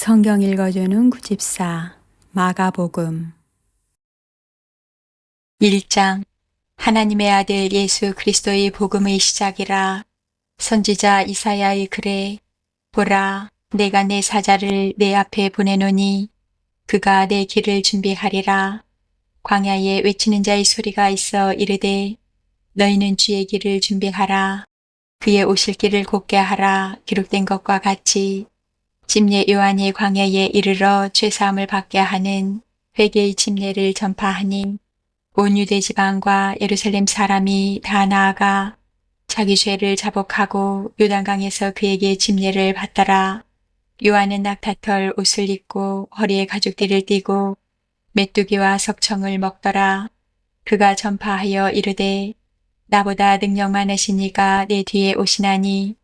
성경 읽어주는 구집사 마가복음 1장. 하나님의 아들 예수 그리스도의 복음의 시작이라. 선지자 이사야의 글에 보라, 내가 내 사자를 내 앞에 보내노니 그가 내 길을 준비하리라. 광야에 외치는 자의 소리가 있어 이르되 너희는 주의 길을 준비하라. 그의 오실 길을 곧게 하라. 기록된 것과 같이 침례 요한이 광야에 이르러 죄사함을 받게 하는 회개의 침례를 전파하니 온 유대 지방과 예루살렘 사람이 다 나아가 자기 죄를 자복하고 요단강에서 그에게 침례를 받더라. 요한은 낙타털 옷을 입고 허리에 가죽띠를 띠고 메뚜기와 석청을 먹더라. 그가 전파하여 이르되 나보다 능력 많으신 이가 내 뒤에 오시나니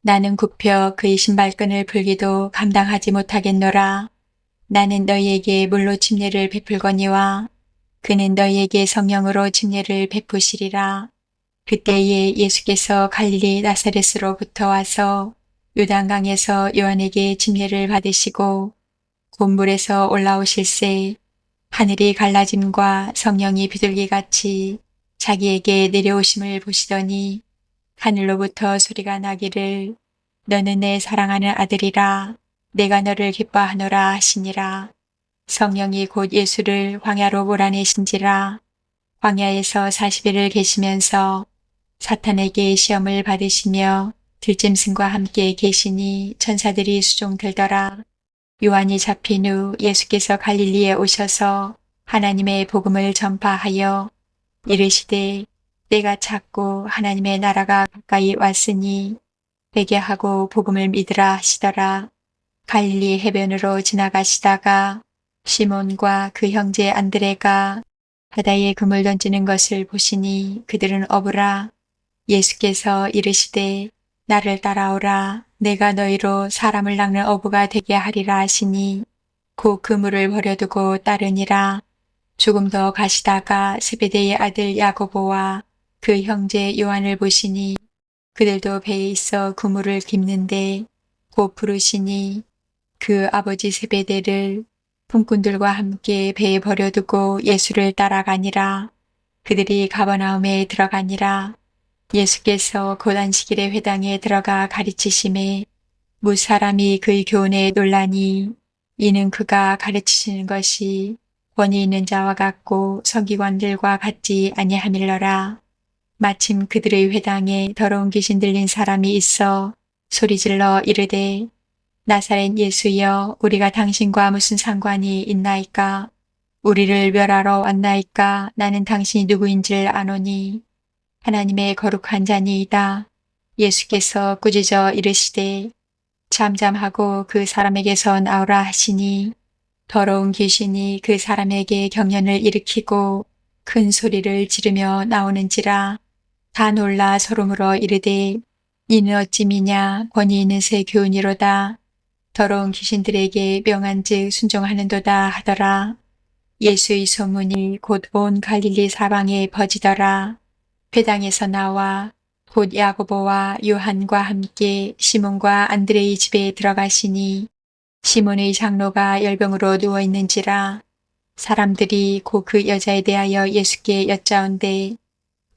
나는 굽혀 그의 신발끈을 풀기도 감당하지 못하겠노라. 나는 너희에게 물로 침례를 베풀거니와 그는 너희에게 성령으로 침례를 베푸시리라. 그때에 예수께서 갈릴리 나사렛으로부터 와서 요단강에서 요한에게 침례를 받으시고 곧 물에서 올라오실새 하늘이 갈라짐과 성령이 비둘기같이 자기에게 내려오심을 보시더니 하늘로부터 소리가 나기를 너는 내 사랑하는 아들이라. 내가 너를 기뻐하노라 하시니라. 성령이 곧 예수를 광야로 몰아내신지라. 광야에서 40일을 계시면서 사탄에게 시험을 받으시며 들짐승과 함께 계시니 천사들이 수종들더라. 요한이 잡힌 후 예수께서 갈릴리에 오셔서 하나님의 복음을 전파하여 이르시되 때가 찼고 하나님의 나라가 가까이 왔으니 회개하고 복음을 믿으라 하시더라. 갈릴리 해변으로 지나가시다가 시몬과 그 형제 안드레가 바다에 그물 던지는 것을 보시니 그들은 어부라. 예수께서 이르시되 나를 따라오라. 내가 너희로 사람을 낚는 어부가 되게 하리라 하시니 곧 그물을 버려두고 따르니라. 조금 더 가시다가 세베대의 아들 야고보와 그 형제 요한을 보시니 그들도 배에 있어 그물을 깁는데 곧 부르시니 그 아버지 세베대를 품꾼들과 함께 배에 버려두고 예수를 따라가니라. 그들이 가버나움에 들어가니라. 예수께서 곧 안식일의 회당에 들어가 가르치심에 무사람이 그의 교훈에 놀라니 이는 그가 가르치시는 것이 권위 있는 자와 같고 서기관들과 같지 아니함일러라. 마침 그들의 회당에 더러운 귀신 들린 사람이 있어 소리질러 이르되 나사렛 예수여, 우리가 당신과 무슨 상관이 있나이까? 우리를 멸하러 왔나이까? 나는 당신이 누구인지를 아노니 하나님의 거룩한 자니이다. 예수께서 꾸짖어 이르시되 잠잠하고 그 사람에게서 나오라 하시니 더러운 귀신이 그 사람에게 경련을 일으키고 큰 소리를 지르며 나오는지라. 다 놀라 서로 물어 이르되 이는 어찌 미냐? 권위 있는 새 교훈이로다. 더러운 귀신들에게 명한즉 순종하는도다 하더라. 예수의 소문이 곧 온 갈릴리 사방에 퍼지더라. 회당에서 나와 곧 야고보와 요한과 함께 시몬과 안드레의 집에 들어가시니 시몬의 장로가 열병으로 누워있는지라. 사람들이 곧 그 여자에 대하여 예수께 여짜온대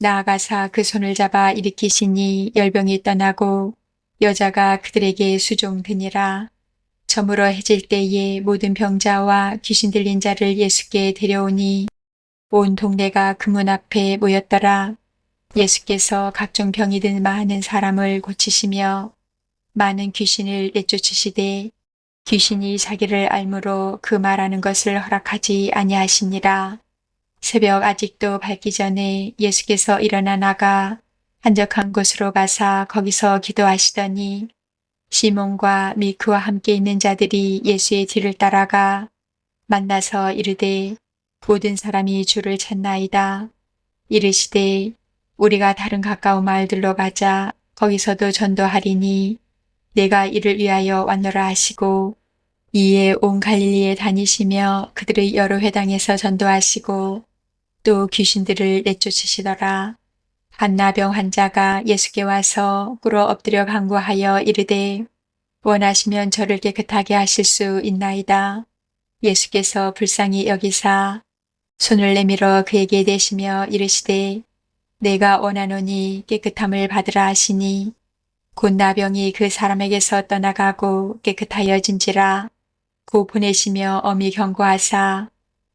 나아가사 그 손을 잡아 일으키시니 열병이 떠나고 여자가 그들에게 수종드니라. 저물어 해질 때에 모든 병자와 귀신 들린 자를 예수께 데려오니 온 동네가 그 문 앞에 모였더라. 예수께서 각종 병이 든 많은 사람을 고치시며 많은 귀신을 내쫓으시되 귀신이 자기를 알므로 그 말하는 것을 허락하지 아니하시니라. 새벽 아직도 밝기 전에 예수께서 일어나 나가 한적한 곳으로 가사 거기서 기도하시더니 시몬과 및 그와 함께 있는 자들이 예수의 뒤를 따라가 만나서 이르되 모든 사람이 주를 찾나이다. 이르시되 우리가 다른 가까운 마을들로 가자. 거기서도 전도하리니 내가 이를 위하여 왔노라 하시고 이에 온 갈릴리에 다니시며 그들의 여러 회당에서 전도하시고 또 귀신들을 내쫓으시더라. 한나병 환자가 예수께 와서 꿇어 엎드려 간구하여 이르되 원하시면 저를 깨끗하게 하실 수 있나이다. 예수께서 불쌍히 여기사 손을 내밀어 그에게 대시며 이르시되 내가 원하노니 깨끗함을 받으라 하시니 곧 나병이 그 사람에게서 떠나가고 깨끗하여진지라. 고 보내시며 엄히 경고하사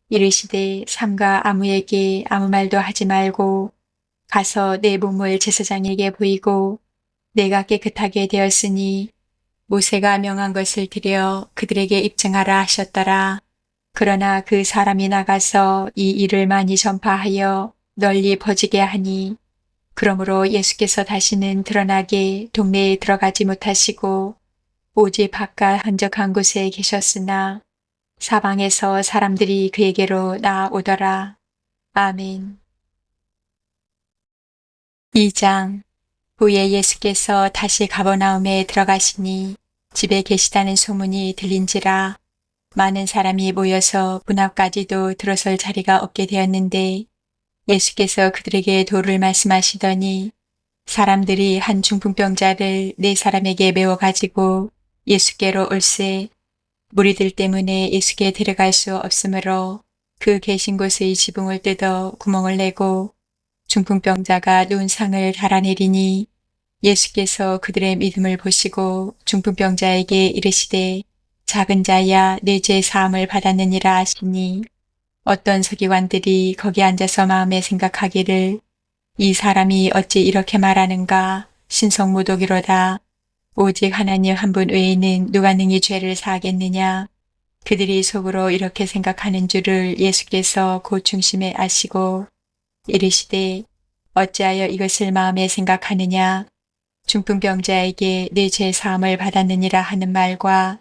이르시되 삼가 아무에게 아무 말도 하지 말고 가서 내 몸을 제사장에게 보이고 내가 깨끗하게 되었으니 모세가 명한 것을 드려 그들에게 입증하라 하셨더라. 그러나 그 사람이 나가서 이 일을 많이 전파하여 널리 퍼지게 하니 그러므로 예수께서 다시는 드러나게 동네에 들어가지 못하시고 오직 바깥 한적한 곳에 계셨으나 사방에서 사람들이 그에게로 나아오더라. 아멘. 2장. 후에 예수께서 다시 가버나움에 들어가시니 집에 계시다는 소문이 들린지라. 많은 사람이 모여서 문 앞까지도 들어설 자리가 없게 되었는데 예수께서 그들에게 도를 말씀하시더니 사람들이 한 중풍병자를 네 사람에게 메워 가지고 예수께로 올세 무리들 때문에 예수께 데려갈 수 없으므로 그 계신 곳의 지붕을 뜯어 구멍을 내고 중풍병자가 누운 상을 달아내리니 예수께서 그들의 믿음을 보시고 중풍병자에게 이르시되 작은 자야 내 죄 사함을 받았느니라 하시니 어떤 서기관들이 거기 앉아서 마음에 생각하기를 이 사람이 어찌 이렇게 말하는가 신성모독이로다. 오직 하나님 한 분 외에는 누가 능히 죄를 사하겠느냐. 그들이 속으로 이렇게 생각하는 줄을 예수께서 곧 중심에 아시고 이르시되 어찌하여 이것을 마음에 생각하느냐. 중풍병자에게 내 죄 사함을 받았느니라 하는 말과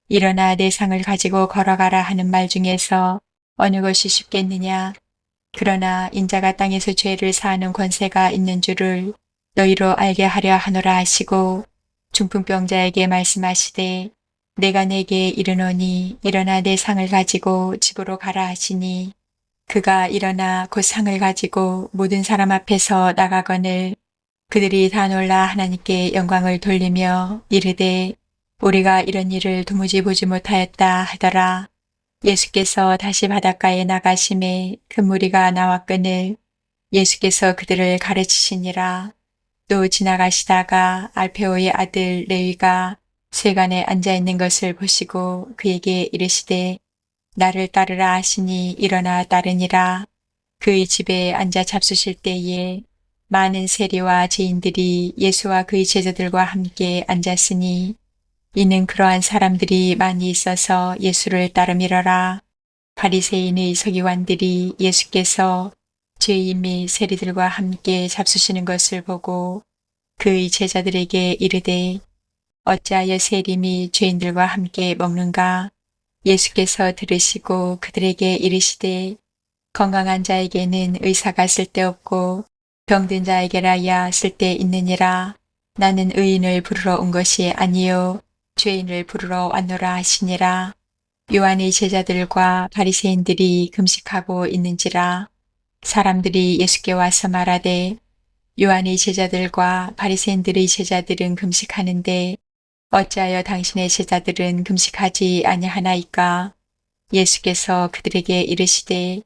일어나 내 상을 가지고 걸어가라 하는 말 중에서 어느 것이 쉽겠느냐. 그러나 인자가 땅에서 죄를 사하는 권세가 있는 줄을 너희로 알게 하려 하노라 하시고 중풍병자에게 말씀하시되 내가 내게 이르노니 일어나 내 상을 가지고 집으로 가라 하시니 그가 일어나 곧 상을 가지고 모든 사람 앞에서 나가거늘 그들이 다 놀라 하나님께 영광을 돌리며 이르되 우리가 이런 일을 도무지 보지 못하였다 하더라. 예수께서 다시 바닷가에 나가심에 큰 무리가 나왔거늘 예수께서 그들을 가르치시니라. 또 지나가시다가 알페오의 아들 레위가 세간에 앉아있는 것을 보시고 그에게 이르시되 나를 따르라 하시니 일어나 따르니라. 그의 집에 앉아 잡수실 때에 많은 세리와 죄인들이 예수와 그의 제자들과 함께 앉았으니 이는 그러한 사람들이 많이 있어서 예수를 따르미러라. 바리새인의 서기관들이 예수께서 죄인 및 세리들과 함께 잡수시는 것을 보고 그의 제자들에게 이르되 어찌하여 세리 및 죄인들과 함께 먹는가. 예수께서 들으시고 그들에게 이르시되 건강한 자에게는 의사가 쓸데없고 병든 자에게라야 쓸데있느니라. 나는 의인을 부르러 온 것이 아니요 죄인을 부르러 왔노라 하시니라. 요한의 제자들과 바리새인들이 금식하고 있는지라. 사람들이 예수께 와서 말하되 요한의 제자들과 바리새인들의 제자들은 금식하는데 어찌하여 당신의 제자들은 금식하지 아니하나이까. 예수께서 그들에게 이르시되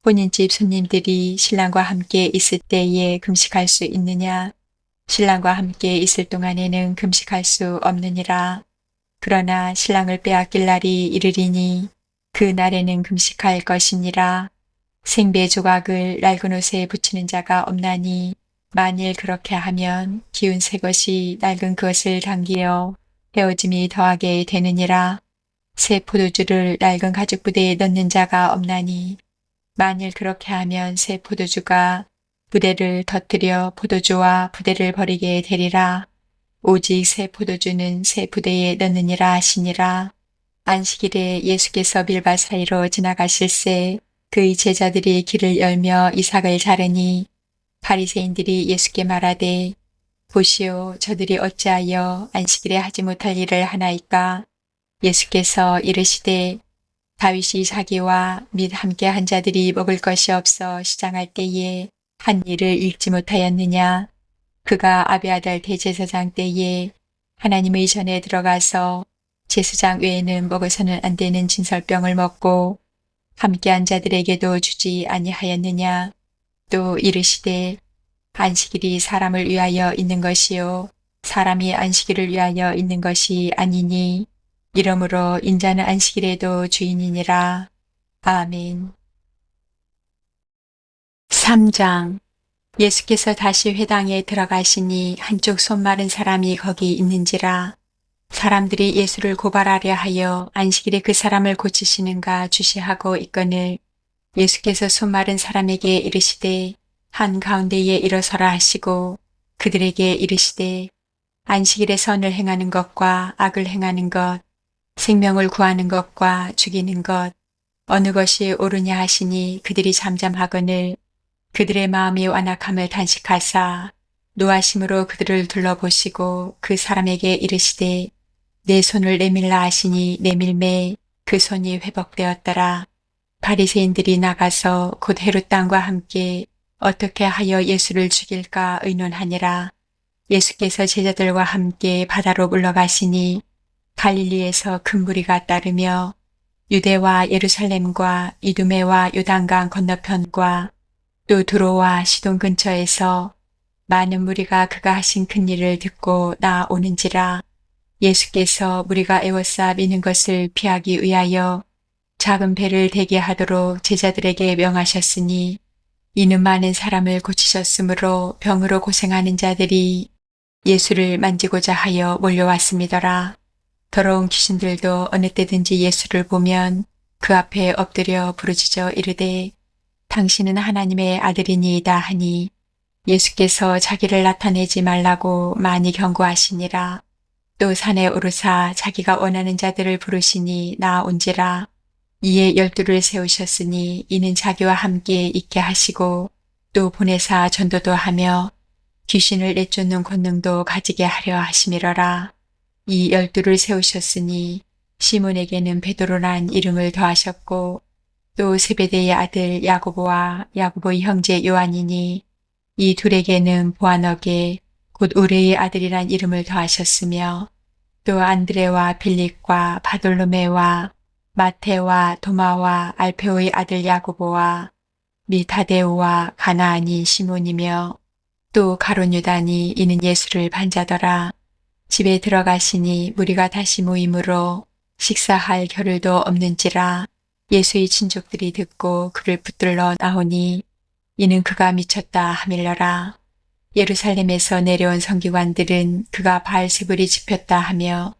본인집 손님들이 신랑과 함께 있을 때에 금식할 수 있느냐. 신랑과 함께 있을 동안에는 금식할 수 없느니라. 그러나 신랑을 빼앗길 날이 이르리니 그 날에는 금식할 것이니라. 생배 조각을 낡은 옷에 붙이는 자가 없나니 만일 그렇게 하면 기운 새 것이 낡은 그것을 당기어 헤어짐이 더하게 되느니라. 새 포도주를 낡은 가죽 부대에 넣는 자가 없나니 만일 그렇게 하면 새 포도주가 부대를 터뜨려 포도주와 부대를 버리게 되리라. 오직 새 포도주는 새 부대에 넣느니라 하시니라. 안식일에 예수께서 밀밭 사이로 지나가실새 그의 제자들이 길을 열며 이삭을 자르니 바리새인들이 예수께 말하되 보시오 저들이 어찌하여 안식일에 하지 못할 일을 하나이까. 예수께서 이르시되 다윗이 자기와 및 함께 한 자들이 먹을 것이 없어 시장할 때에 한 일을 읽지 못하였느냐. 그가 아비아달 대제사장 때에 하나님의 전에 들어가서 제사장 외에는 먹어서는 안 되는 진설병을 먹고 함께한 자들에게도 주지 아니하였느냐. 또 이르시되 안식일이 사람을 위하여 있는 것이요 사람이 안식일을 위하여 있는 것이 아니니 이러므로 인자는 안식일에도 주인이니라. 아멘. 3장. 예수께서 다시 회당에 들어가시니 한쪽 손 마른 사람이 거기 있는지라. 사람들이 예수를 고발하려 하여 안식일에 그 사람을 고치시는가 주시하고 있거늘 예수께서 손 마른 사람에게 이르시되 한가운데에 일어서라 하시고 그들에게 이르시되 안식일에 선을 행하는 것과 악을 행하는 것, 생명을 구하는 것과 죽이는 것, 어느 것이 옳으냐 하시니 그들이 잠잠하거늘 그들의 마음이 완악함을 단식하사 노하심으로 그들을 둘러보시고 그 사람에게 이르시되 내 손을 내밀라 하시니 내밀매 그 손이 회복되었더라. 바리새인들이 나가서 곧 헤롯 땅과 함께 어떻게 하여 예수를 죽일까 의논하니라. 예수께서 제자들과 함께 바다로 물러가시니 갈릴리에서 큰 무리가 따르며 유대와 예루살렘과 이두메와 요단강 건너편과 또 두로와 시돈 근처에서 많은 무리가 그가 하신 큰 일을 듣고 나오는지라. 예수께서 무리가 에워싸 미는 것을 피하기 위하여 작은 배를 대게 하도록 제자들에게 명하셨으니 이는 많은 사람을 고치셨으므로 병으로 고생하는 자들이 예수를 만지고자 하여 몰려왔음이더라. 더러운 귀신들도 어느 때든지 예수를 보면 그 앞에 엎드려 부르짖어 이르되 당신은 하나님의 아들이니이다 하니 예수께서 자기를 나타내지 말라고 많이 경고하시니라. 또 산에 오르사 자기가 원하는 자들을 부르시니 나온지라. 이에 12를 세우셨으니 이는 자기와 함께 있게 하시고 또 보내사 전도도 하며 귀신을 내쫓는 권능도 가지게 하려 하심이러라. 이 12를 세우셨으니 시몬에게는 베드로란 이름을 더하셨고 또 세베대의 아들 야고보와 야고보의 형제 요한이니 이 둘에게는 보아너게 곧 우레의 아들이란 이름을 더하셨으며 또 안드레와 빌립과 바돌로메와 마테와 도마와 알페오의 아들 야고보와 미타데오와 가나안인 시몬이며 또 가룟 유다니 이는 예수를 반자더라. 집에 들어가시니 무리가 다시 모임으로 식사할 겨를도 없는지라. 예수의 친족들이 듣고 그를 붙들러 나오니 이는 그가 미쳤다 하밀러라. 예루살렘에서 내려온 선기관들은 그가 바알세불이 집혔다 하며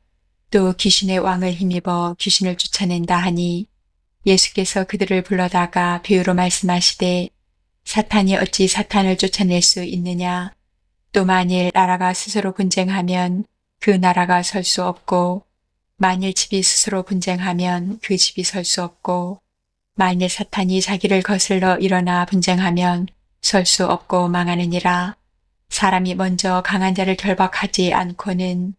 또 귀신의 왕을 힘입어 귀신을 쫓아낸다 하니 예수께서 그들을 불러다가 비유로 말씀하시되 사탄이 어찌 사탄을 쫓아낼 수 있느냐. 또 만일 나라가 스스로 분쟁하면 그 나라가 설 수 없고 만일 집이 스스로 분쟁하면 그 집이 설 수 없고 만일 사탄이 자기를 거슬러 일어나 분쟁하면 설 수 없고 망하느니라. 사람이 먼저 강한 자를 결박하지 않고는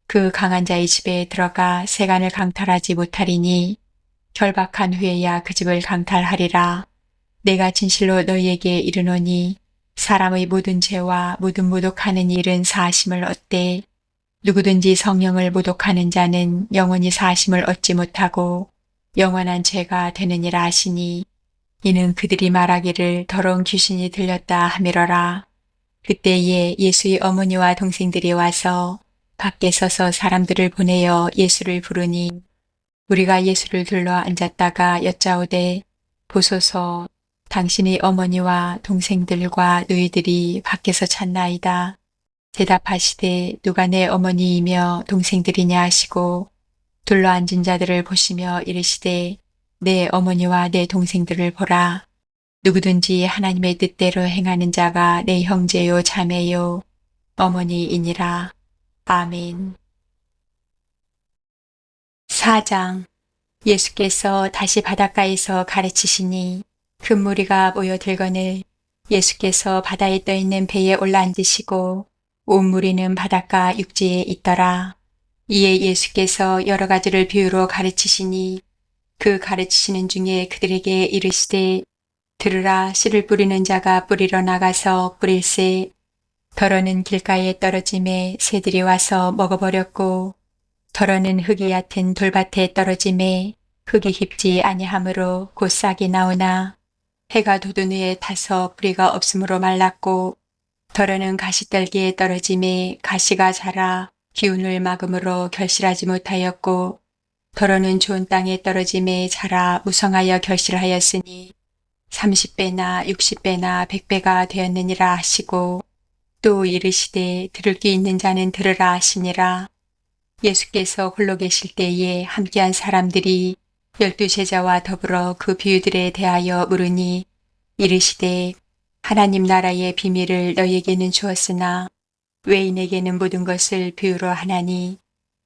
그 강한 자의 집에 들어가 세간을 강탈하지 못하리니 결박한 후에야 그 집을 강탈하리라. 내가 진실로 너희에게 이르노니 사람의 모든 죄와 모든 모독하는 일은 사하심을 얻되 누구든지 성령을 모독하는 자는 영원히 사하심을 얻지 못하고 영원한 죄가 되느니라 하시니 이는 그들이 말하기를 더러운 귀신이 들렸다 하미러라. 그때에 예수의 어머니와 동생들이 와서 밖에 서서 사람들을 보내어 예수를 부르니 우리가 예수를 둘러 앉았다가 여짜오되 보소서 당신의 어머니와 동생들과 너희들이 밖에서 찾나이다. 대답하시되 누가 내 어머니이며 동생들이냐 하시고 둘러앉은 자들을 보시며 이르시되 내 어머니와 내 동생들을 보라. 누구든지 하나님의 뜻대로 행하는 자가 내 형제요 자매요 어머니이니라. 아멘. 4장. 예수께서 다시 바닷가에서 가르치시니 큰 무리가 모여들거늘 예수께서 바다에 떠있는 배에 올라앉으시고 온 무리는 바닷가 육지에 있더라. 이에 예수께서 여러 가지를 비유로 가르치시니 그 가르치시는 중에 그들에게 이르시되 들으라. 씨를 뿌리는 자가 뿌리러 나가서 뿌릴새 더러는 길가에 떨어짐에 새들이 와서 먹어버렸고 더러는 흙이 얕은 돌밭에 떨어짐에 흙이 깊지 아니하므로 곧 싹이 나오나 해가 돋은 후에 타서 뿌리가 없으므로 말랐고 더러는 가시떨기에 떨어짐에 가시가 자라 기운을 막음으로 결실하지 못하였고 더러는 좋은 땅에 떨어짐에 자라 무성하여 결실하였으니 30배나 60배나 100배가 되었느니라 하시고 또 이르시되 들을 귀 있는 자는 들으라 하시니라. 예수께서 홀로 계실 때에 함께한 사람들이 12 제자와 더불어 그 비유들에 대하여 물으니 이르시되 하나님 나라의 비밀을 너희에게는 주었으나 외인에게는 모든 것을 비유로 하나니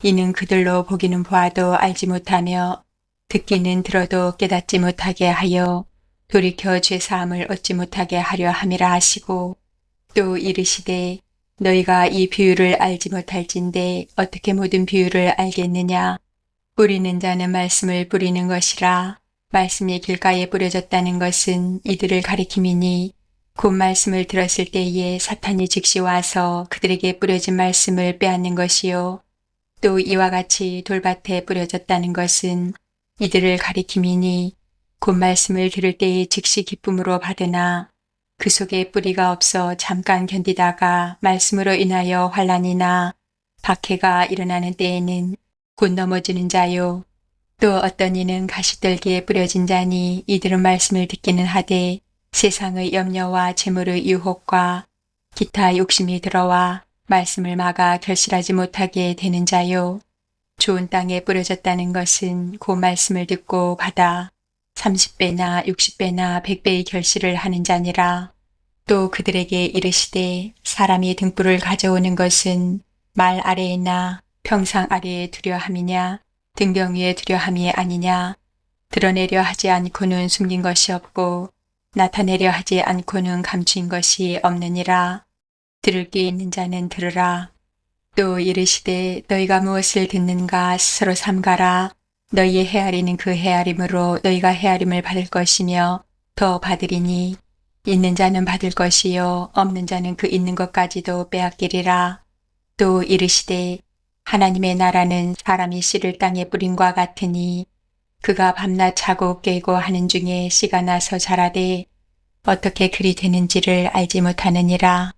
이는 그들로 보기는 보아도 알지 못하며 듣기는 들어도 깨닫지 못하게 하여 돌이켜 죄사함을 얻지 못하게 하려 함이라 하시고 또 이르시되 너희가 이 비유를 알지 못할진대 어떻게 모든 비유를 알겠느냐. 뿌리는 자는 말씀을 뿌리는 것이라. 말씀이 길가에 뿌려졌다는 것은 이들을 가리킴이니 곧 말씀을 들었을 때에 사탄이 즉시 와서 그들에게 뿌려진 말씀을 빼앗는 것이요. 또 이와 같이 돌밭에 뿌려졌다는 것은 이들을 가리킴이니 곧 말씀을 들을 때에 즉시 기쁨으로 받으나 그 속에 뿌리가 없어 잠깐 견디다가 말씀으로 인하여 환난이나 박해가 일어나는 때에는 곧 넘어지는 자요. 또 어떤 이는 가시떨기에 뿌려진 자니 이들은 말씀을 듣기는 하되 세상의 염려와 재물의 유혹과 기타 욕심이 들어와 말씀을 막아 결실하지 못하게 되는 자요. 좋은 땅에 뿌려졌다는 것은 그 말씀을 듣고 받아 30배나 60배나 100배의 결실을 하는 자니라. 또 그들에게 이르시되 사람이 등불을 가져오는 것은 말 아래에나 평상 아래에 두려 함이냐 등병 위에 두려 함이 아니냐. 드러내려 하지 않고는 숨긴 것이 없고 나타내려 하지 않고는 감추인 것이 없느니라. 들을 귀 있는 자는 들으라. 또 이르시되 너희가 무엇을 듣는가 스스로 삼가라. 너희의 헤아리는 그 헤아림으로 너희가 헤아림을 받을 것이며 더 받으리니 있는 자는 받을 것이요 없는 자는 그 있는 것까지도 빼앗기리라. 또 이르시되 하나님의 나라는 사람이 씨를 땅에 뿌린과 같으니 그가 밤낮 자고 깨고 하는 중에 씨가 나서 자라되 어떻게 그리 되는지를 알지 못하느니라.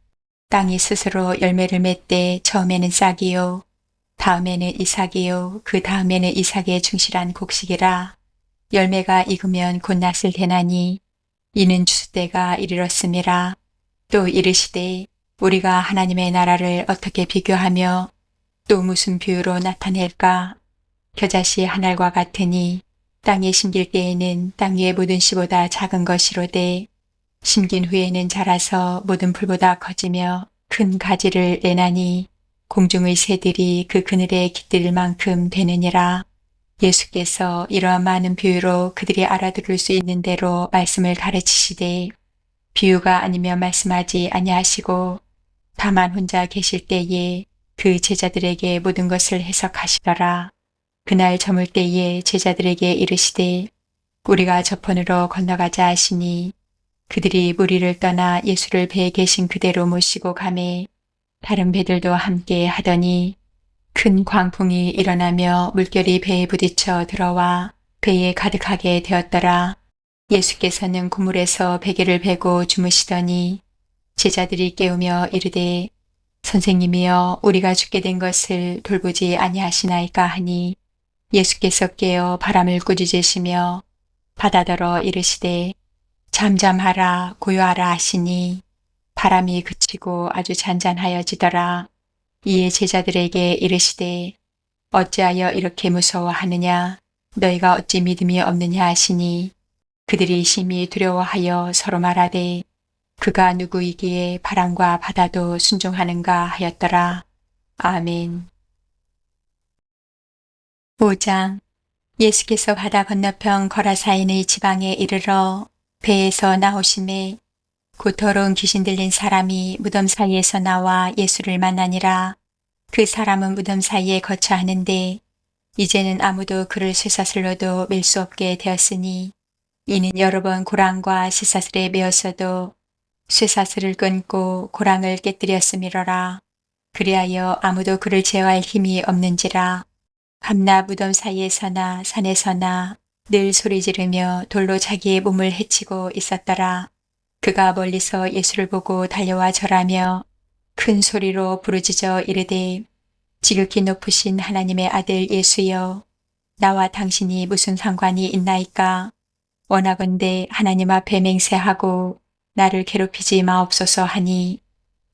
땅이 스스로 열매를 맺되 처음에는 싹이요 다음에는 이삭이요 그 다음에는 이삭의 충실한 곡식이라. 열매가 익으면 곧 낫을 대나니 이는 추수때가 이르렀음이라. 또 이르시되 우리가 하나님의 나라를 어떻게 비교하며 또 무슨 비유로 나타낼까. 겨자씨 한 알과 같으니 땅에 심길 때에는 땅 위의 모든 씨보다 작은 것이로되 심긴 후에는 자라서 모든 풀보다 커지며 큰 가지를 내나니 공중의 새들이 그 그늘에 깃들 만큼 되느니라. 예수께서 이러한 많은 비유로 그들이 알아들을 수 있는 대로 말씀을 가르치시되 비유가 아니면 말씀하지 아니하시고 다만 혼자 계실 때에 그 제자들에게 모든 것을 해석하시더라. 그날 저물 때에 제자들에게 이르시되 우리가 저편으로 건너가자 하시니 그들이 무리를 떠나 예수를 배에 계신 그대로 모시고 가매 다른 배들도 함께 하더니 큰 광풍이 일어나며 물결이 배에 부딪혀 들어와 배에 가득하게 되었더라. 예수께서는 그물에서 베개를 베고 주무시더니 제자들이 깨우며 이르되 선생님이여 우리가 죽게 된 것을 돌보지 아니하시나이까 하니 예수께서 깨어 바람을 꾸짖으시며 바다더러 이르시되 잠잠하라 고요하라 하시니 바람이 그치고 아주 잔잔하여지더라. 이에 제자들에게 이르시되 어찌하여 이렇게 무서워하느냐 너희가 어찌 믿음이 없느냐 하시니 그들이 심히 두려워하여 서로 말하되 그가 누구이기에 바람과 바다도 순종하는가 하였더라. 아멘. 5장. 예수께서 바다 건너편 거라사인의 지방에 이르러 배에서 나오심에 곧 더러운 귀신 들린 사람이 무덤 사이에서 나와 예수를 만나니라. 그 사람은 무덤 사이에 거처하는데 이제는 아무도 그를 쇠사슬로도 맬 수 없게 되었으니 이는 여러 번 고랑과 쇠사슬에 매었어도 쇠사슬을 끊고 고랑을 깨뜨렸음이러라. 그리하여 아무도 그를 제어할 힘이 없는지라. 밤낮 무덤 사이에서나 산에서나 늘 소리 지르며 돌로 자기의 몸을 해치고 있었더라. 그가 멀리서 예수를 보고 달려와 절하며 큰 소리로 부르짖어 이르되 지극히 높으신 하나님의 아들 예수여, 나와 당신이 무슨 상관이 있나이까? 원하건대 하나님 앞에 맹세하고 나를 괴롭히지 마옵소서 하니,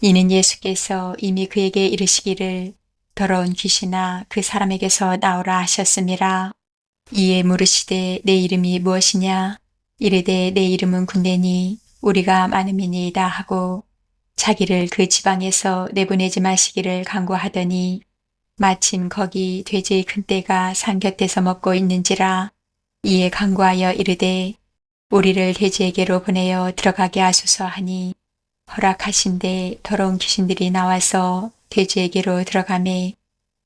이는 예수께서 이미 그에게 이르시기를 더러운 귀신아 그 사람에게서 나오라 하셨음이라. 이에 물으시되 내 이름이 무엇이냐? 이르되 내 이름은 군대니 우리가 많음이니이다 하고 자기를 그 지방에서 내보내지 마시기를 간구하더니, 마침 거기 돼지의 큰 떼가 산 곁에서 먹고 있는지라. 이에 간구하여 이르되 우리를 돼지에게로 보내어 들어가게 하소서 하니, 허락하신데 더러운 귀신들이 나와서 돼지에게로 들어가매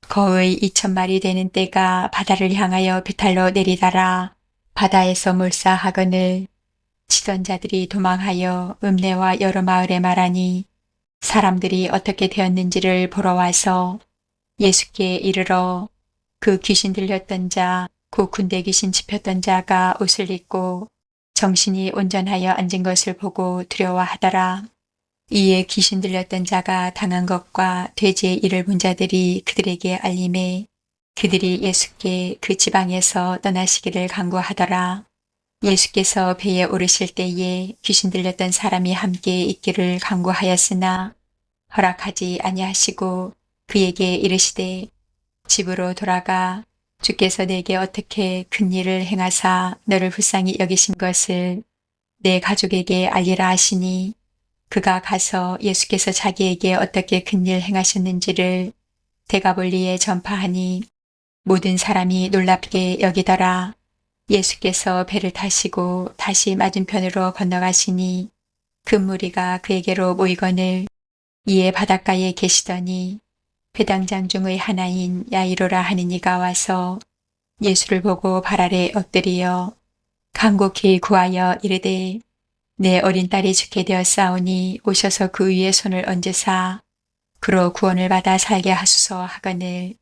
거의 2,000마리 되는 떼가 바다를 향하여 배탈로 내리다라. 바다에서 몰사하거늘 치던 자들이 도망하여 읍내와 여러 마을에 말하니, 사람들이 어떻게 되었는지를 보러 와서 예수께 이르러 그 귀신 들렸던 자, 그 군대 귀신 짚혔던 자가 옷을 입고 정신이 온전하여 앉은 것을 보고 두려워하더라. 이에 귀신 들렸던 자가 당한 것과 돼지의 일을 본 자들이 그들에게 알림해 그들이 예수께 그 지방에서 떠나시기를 간구하더라. 예수께서 배에 오르실 때에 귀신 들렸던 사람이 함께 있기를 간구하였으나 허락하지 아니하시고 그에게 이르시되 집으로 돌아가 주께서 내게 어떻게 큰 일을 행하사 너를 불쌍히 여기신 것을 내 가족에게 알리라 하시니, 그가 가서 예수께서 자기에게 어떻게 큰 일 행하셨는지를 데가볼리에 전파하니 모든 사람이 놀랍게 여기더라. 예수께서 배를 타시고 다시 맞은편으로 건너가시니 그 무리가 그에게로 모이거늘, 이에 바닷가에 계시더니 회당장 중의 하나인 야이로라 하는 이가 와서 예수를 보고 발 아래 엎드리어 간곡히 구하여 이르되 내 어린 딸이 죽게 되었사오니 오셔서 그 위에 손을 얹으사 그로 구원을 받아 살게 하소서 하거늘,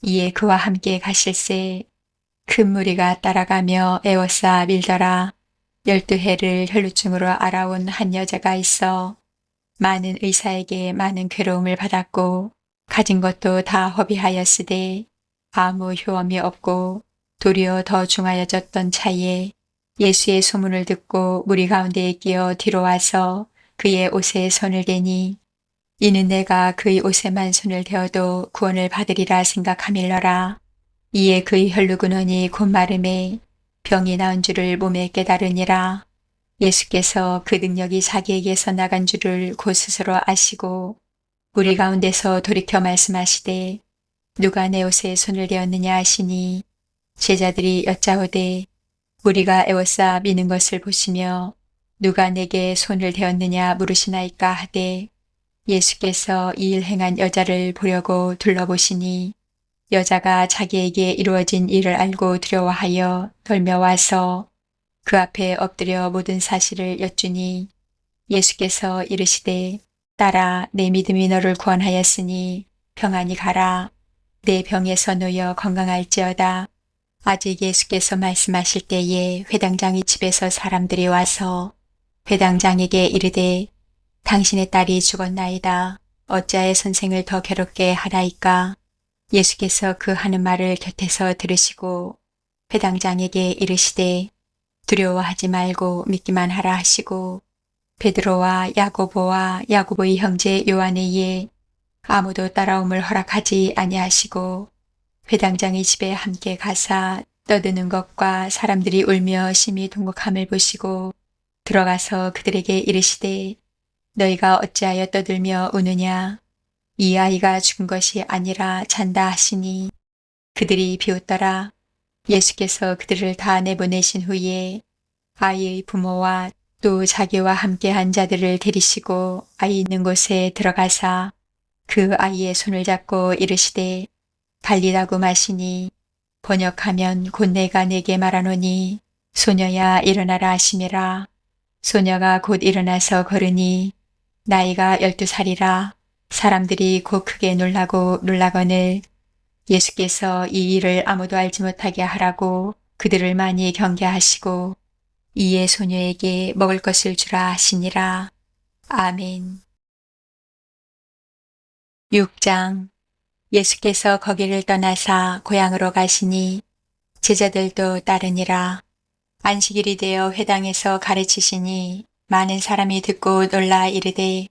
이에 그와 함께 가실새 큰 무리가 따라가며 애워싸 밀더라. 12해를 혈루증으로 알아온 한 여자가 있어 많은 의사에게 많은 괴로움을 받았고 가진 것도 다 허비하였으되 아무 효험이 없고 도리어 더 중하여졌던 차에 예수의 소문을 듣고 무리 가운데에 끼어 뒤로 와서 그의 옷에 손을 대니, 이는 내가 그의 옷에만 손을 대어도 구원을 받으리라 생각하밀러라. 이에 그의 혈루근원이 곧 마름에 병이 나은 줄을 몸에 깨달으니라. 예수께서 그 능력이 자기에게서 나간 줄을 곧 스스로 아시고 무리 가운데서 돌이켜 말씀하시되 누가 내 옷에 손을 대었느냐 하시니, 제자들이 여짜오되 우리가 애워싸 미는 것을 보시며 누가 내게 손을 대었느냐 물으시나이까 하되, 예수께서 이 일 행한 여자를 보려고 둘러보시니 여자가 자기에게 이루어진 일을 알고 두려워하여 돌며 와서 그 앞에 엎드려 모든 사실을 여쭈니, 예수께서 이르시되 딸아, 내 믿음이 너를 구원하였으니 평안히 가라. 내 병에서 놓여 건강할지어다. 아직 예수께서 말씀하실 때에 회당장이 집에서 사람들이 와서 회당장에게 이르되 당신의 딸이 죽었나이다. 어찌하여 선생을 더 괴롭게 하라이까? 예수께서 그 하는 말을 곁에서 들으시고 회당장에게 이르시되 두려워하지 말고 믿기만 하라 하시고 베드로와 야고보의 형제 요한에게 아무도 따라옴을 허락하지 아니하시고 회당장의 집에 함께 가사 떠드는 것과 사람들이 울며 심히 통곡함을 보시고 들어가서 그들에게 이르시되 너희가 어찌하여 떠들며 우느냐? 이 아이가 죽은 것이 아니라 잔다 하시니 그들이 비웃더라. 예수께서 그들을 다 내보내신 후에 아이의 부모와 또 자기와 함께한 자들을 데리시고 아이 있는 곳에 들어가사 그 아이의 손을 잡고 이르시되 달리라고 마시니, 번역하면 곧 내가 내게 말하노니 소녀야 일어나라 하시니라. 소녀가 곧 일어나서 걸으니 나이가 12살이라 사람들이 곧 크게 놀라고 놀라거늘 예수께서 이 일을 아무도 알지 못하게 하라고 그들을 많이 경계하시고 이에 소녀에게 먹을 것을 주라 하시니라. 아멘. 6장. 예수께서 거기를 떠나사 고향으로 가시니 제자들도 따르니라. 안식일이 되어 회당에서 가르치시니 많은 사람이 듣고 놀라 이르되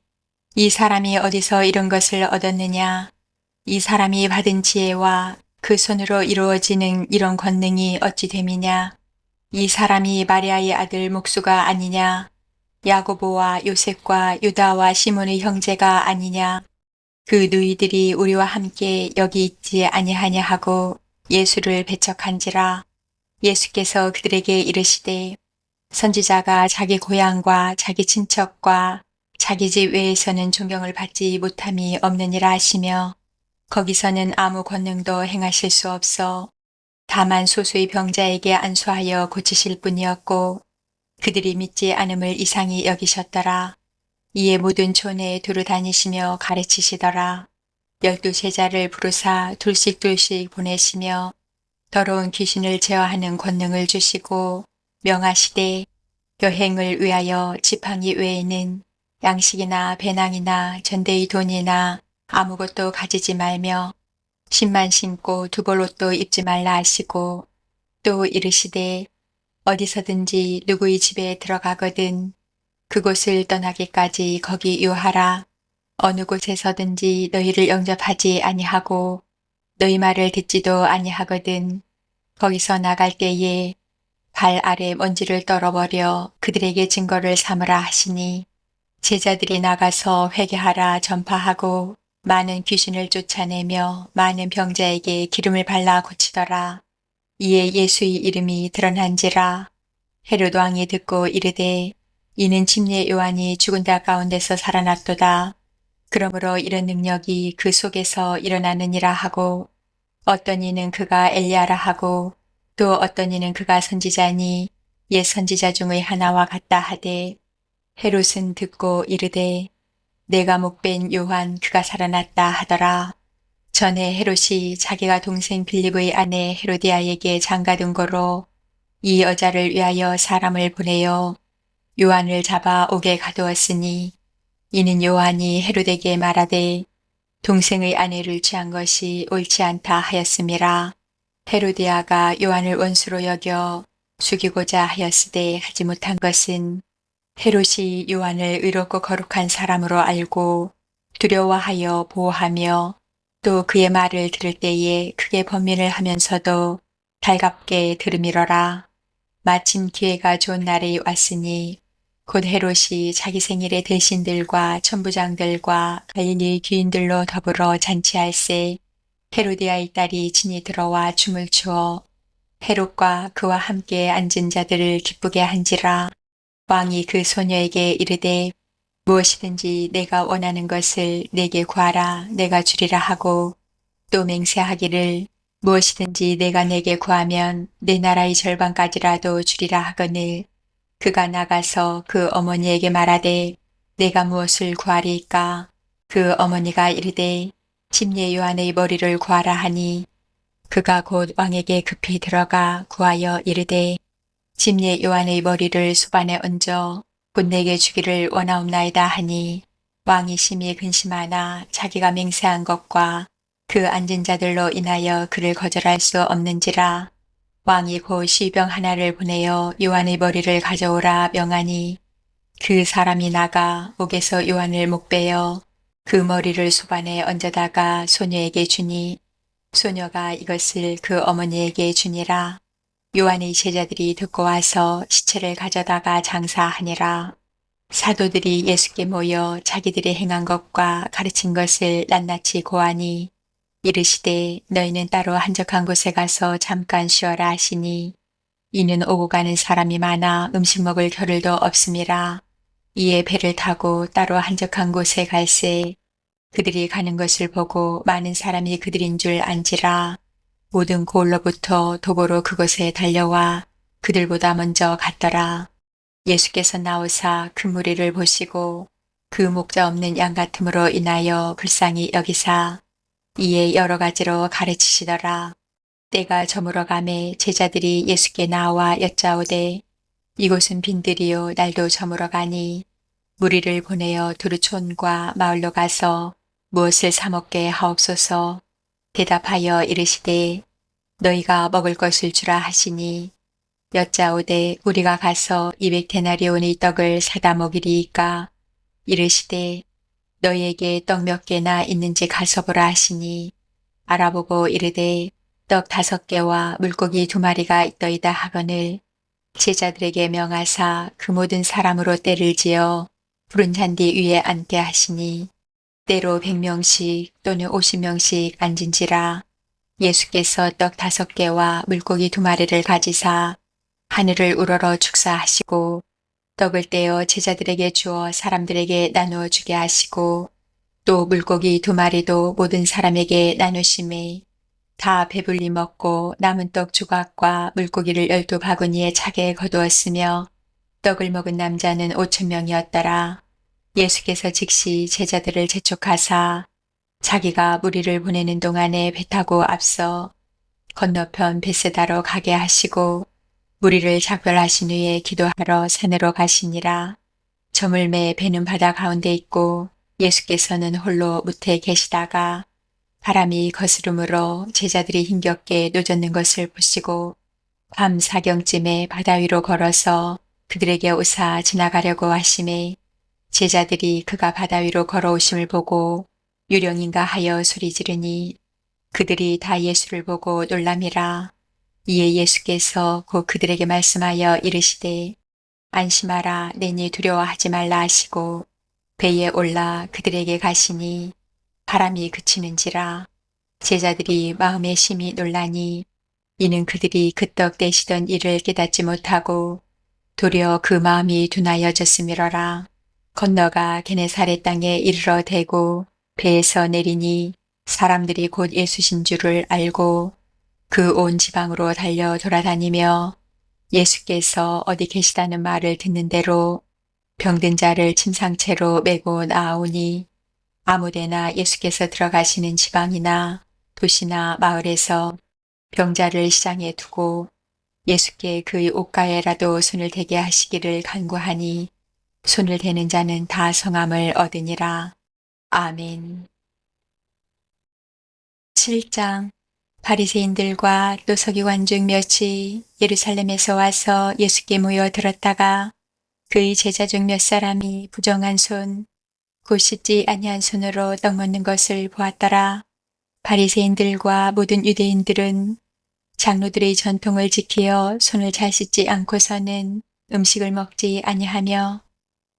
이 사람이 어디서 이런 것을 얻었느냐. 이 사람이 받은 지혜와 그 손으로 이루어지는 이런 권능이 어찌 됨이냐. 이 사람이 마리아의 아들 목수가 아니냐. 야고보와 요셉과 유다와 시몬의 형제가 아니냐. 그 누이들이 우리와 함께 여기 있지 아니하냐 하고 예수를 배척한지라. 예수께서 그들에게 이르시되 선지자가 자기 고향과 자기 친척과 자기 집 외에서는 존경을 받지 못함이 없느니라 하시며 거기서는 아무 권능도 행하실 수 없어 다만 소수의 병자에게 안수하여 고치실 뿐이었고 그들이 믿지 않음을 이상히 여기셨더라. 이에 모든 촌에 두루 다니시며 가르치시더라. 12 제자를 부르사 둘씩 보내시며 더러운 귀신을 제어하는 권능을 주시고 명하시되 여행을 위하여 지팡이 외에는 양식이나 배낭이나 전대의 돈이나 아무것도 가지지 말며 신만 신고 두벌 옷도 입지 말라 하시고 또 이르시되 어디서든지 누구의 집에 들어가거든 그곳을 떠나기까지 거기 유하라. 어느 곳에서든지 너희를 영접하지 아니하고 너희 말을 듣지도 아니하거든. 거기서 나갈 때에 발 아래 먼지를 떨어버려 그들에게 증거를 삼으라 하시니 제자들이 나가서 회개하라 전파하고 많은 귀신을 쫓아내며 많은 병자에게 기름을 발라 고치더라. 이에 예수의 이름이 드러난지라. 헤롯 왕이 듣고 이르되 이는 침례 요한이 죽은 자 가운데서 살아났도다. 그러므로 이런 능력이 그 속에서 일어나느니라 하고 어떤 이는 그가 엘리야라 하고 또 어떤 이는 그가 선지자니 옛 선지자 중의 하나와 같다 하되 헤롯은 듣고 이르되 내가 목벤 요한 그가 살아났다 하더라. 전에 헤롯이 자기가 동생 빌립의 아내 헤로디아에게 장가든 거로 이 여자를 위하여 사람을 보내어 요한을 잡아 옥에 가두었으니 이는 요한이 헤롯에게 말하되 동생의 아내를 취한 것이 옳지 않다 하였음이라. 헤로디아가 요한을 원수로 여겨 죽이고자 하였으되 하지 못한 것은 헤롯이 요한을 의롭고 거룩한 사람으로 알고 두려워하여 보호하며 또 그의 말을 들을 때에 크게 번민을 하면서도 달갑게 들음이러라. 마침 기회가 좋은 날이 왔으니 곧 헤롯이 자기 생일에 대신들과 천부장들과 갈릴리 귀인들로 더불어 잔치할세 헤로디아의 딸이 친히 들어와 춤을 추어 헤롯과 그와 함께 앉은 자들을 기쁘게 한지라. 왕이 그 소녀에게 이르되 무엇이든지 내가 원하는 것을 내게 구하라 내가 주리라 하고 또 맹세하기를 무엇이든지 내가 내게 구하면 내 나라의 절반까지라도 주리라 하거늘 그가 나가서 그 어머니에게 말하되 내가 무엇을 구하리이까. 그 어머니가 이르되 침례 요한의 머리를 구하라 하니 그가 곧 왕에게 급히 들어가 구하여 이르되 침례 요한의 머리를 수반에 얹어 곧 내게 주기를 원하옵나이다 하니 왕이 심히 근심하나 자기가 맹세한 것과 그 앉은 자들로 인하여 그를 거절할 수 없는지라. 왕이 곧 시병 하나를 보내어 요한의 머리를 가져오라 명하니 그 사람이 나가 옥에서 요한을 목베어 그 머리를 수반에 얹어다가 소녀에게 주니 소녀가 이것을 그 어머니에게 주니라. 요한의 제자들이 듣고 와서 시체를 가져다가 장사하니라. 사도들이 예수께 모여 자기들이 행한 것과 가르친 것을 낱낱이 고하니 이르시되 너희는 따로 한적한 곳에 가서 잠깐 쉬어라 하시니 이는 오고 가는 사람이 많아 음식 먹을 겨를도 없음이라. 이에 배를 타고 따로 한적한 곳에 갈새 그들이 가는 것을 보고 많은 사람이 그들인 줄 안지라. 모든 고을로부터 도보로 그곳에 달려와 그들보다 먼저 갔더라. 예수께서 나오사 그 무리를 보시고 그 목자 없는 양 같음으로 인하여 불쌍히 여기사 이에 여러 가지로 가르치시더라. 때가 저물어 가매 제자들이 예수께 나와 여짜오되 이곳은 빈들이요 날도 저물어 가니 무리를 보내어 두루 촌과 마을로 가서 무엇을 사 먹게 하옵소서. 대답하여 이르시되 너희가 먹을 것을 주라 하시니 여짜오되 우리가 가서 200데나리온의 떡을 사다 먹이리이까. 이르시되 너희에게 떡 몇 개나 있는지 가서 보라 하시니 알아보고 이르되 떡 5개와 물고기 2마리가 있더이다 하거늘 제자들에게 명하사 그 모든 사람으로 때를 지어 푸른 잔디 위에 앉게 하시니 때로 100명씩 또는 50명씩 앉은지라. 예수께서 떡 5개와 물고기 2마리를 가지사 하늘을 우러러 축사하시고 떡을 떼어 제자들에게 주어 사람들에게 나누어 주게 하시고 또 물고기 2마리도 모든 사람에게 나누심에 다 배불리 먹고 남은 떡 조각과 물고기를 12바구니에 차게 거두었으며 떡을 먹은 남자는 5,000명이었더라. 예수께서 즉시 제자들을 재촉하사 자기가 무리를 보내는 동안에 배 타고 앞서 건너편 베세다로 가게 하시고 무리를 작별하신 후에 기도하러 산으로 가시니라. 저물매 배는 바다 가운데 있고 예수께서는 홀로 무태에 계시다가 바람이 거스름으로 제자들이 힘겹게 노젓는 것을 보시고 밤 4경쯤에 바다 위로 걸어서 그들에게 오사 지나가려고 하심에 제자들이 그가 바다 위로 걸어오심을 보고 유령인가 하여 소리 지르니 그들이 다 예수를 보고 놀람이라. 이에 예수께서 곧 그들에게 말씀하여 이르시되 안심하라 내니 두려워하지 말라 하시고 배에 올라 그들에게 가시니 바람이 그치는지라. 제자들이 마음에 심히 놀라니 이는 그들이 그 떡 떼시던 일을 깨닫지 못하고 도리어 그 마음이 둔하여졌음이러라. 건너가 게네사렛 땅에 이르러 대고 배에서 내리니 사람들이 곧 예수신 줄을 알고 그 온 지방으로 달려 돌아다니며 예수께서 어디 계시다는 말을 듣는 대로 병든 자를 침상채로 메고 나아오니 아무데나 예수께서 들어가시는 지방이나 도시나 마을에서 병자를 시장에 두고 예수께 그의 옷가에라도 손을 대게 하시기를 간구하니 손을 대는 자는 다 성함을 얻으니라. 아멘. 7장. 바리새인들과 또 서기관 중 몇이 예루살렘에서 와서 예수께 모여들었다가 그의 제자 중 몇 사람이 부정한 손, 곧 씻지 아니한 손으로 떡 먹는 것을 보았더라. 바리새인들과 모든 유대인들은 장로들의 전통을 지키어 손을 잘 씻지 않고서는 음식을 먹지 아니하며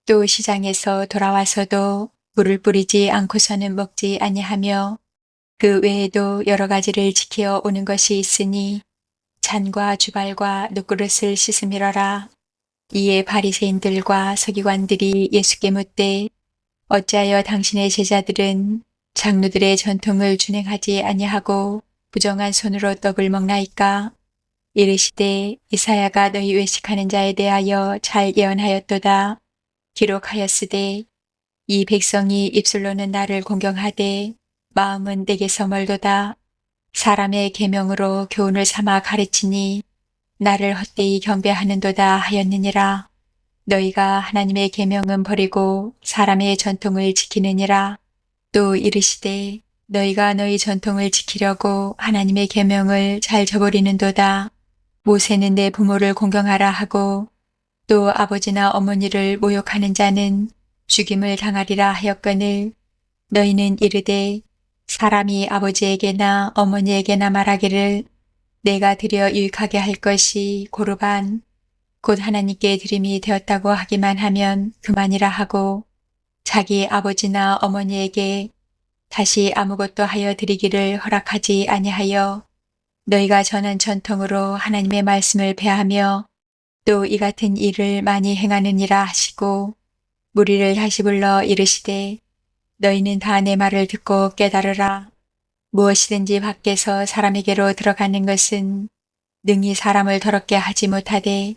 또 시장에서 돌아와서도 물을 뿌리지 않고서는 먹지 아니하며 그 외에도 여러 가지를 지켜 오는 것이 있으니 잔과 주발과 놋그릇을 씻음이러라. 이에 바리새인들과 서기관들이 예수께 묻되 어찌하여 당신의 제자들은 장로들의 전통을 준행하지 아니하고 부정한 손으로 떡을 먹나이까? 이르시되 이사야가 너희 외식하는 자에 대하여 잘 예언하였도다. 기록하였으되 이 백성이 입술로는 나를 공경하되 마음은 내게서 멀도다. 사람의 계명으로 교훈을 삼아 가르치니 나를 헛되이 경배하는도다 하였느니라. 너희가 하나님의 계명은 버리고 사람의 전통을 지키느니라. 또 이르시되 너희가 너희 전통을 지키려고 하나님의 계명을 잘 저버리는도다. 모세는 내 부모를 공경하라 하고 또 아버지나 어머니를 모욕하는 자는 죽임을 당하리라 하였거늘 너희는 이르되 사람이 아버지에게나 어머니에게나 말하기를 내가 드려 유익하게 할 것이 고르반 곧 하나님께 드림이 되었다고 하기만 하면 그만이라 하고 자기 아버지나 어머니에게 다시 아무것도 하여 드리기를 허락하지 아니하여 너희가 전한 전통으로 하나님의 말씀을 배하며 또 이 같은 일을 많이 행하느니라 하시고 무리를 다시 불러 이르시되 너희는 다 내 말을 듣고 깨달으라. 무엇이든지 밖에서 사람에게로 들어가는 것은 능히 사람을 더럽게 하지 못하되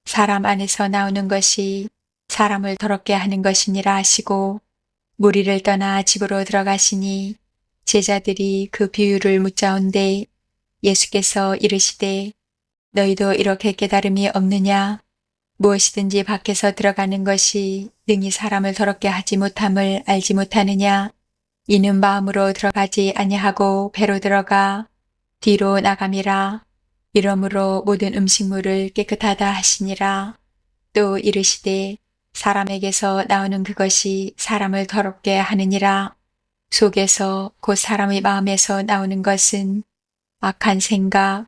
사람 안에서 나오는 것이 사람을 더럽게 하는 것이니라 하시고 무리를 떠나 집으로 들어가시니 제자들이 그 비유를 묻자온데 예수께서 이르시되 너희도 이렇게 깨달음이 없느냐? 무엇이든지 밖에서 들어가는 것이 능히 사람을 더럽게 하지 못함을 알지 못하느냐? 이는 마음으로 들어가지 아니하고 배로 들어가 뒤로 나감이라. 이러므로 모든 음식물을 깨끗하다 하시니라. 또 이르시되 사람에게서 나오는 그것이 사람을 더럽게 하느니라. 속에서 곧 사람의 마음에서 나오는 것은 악한 생각,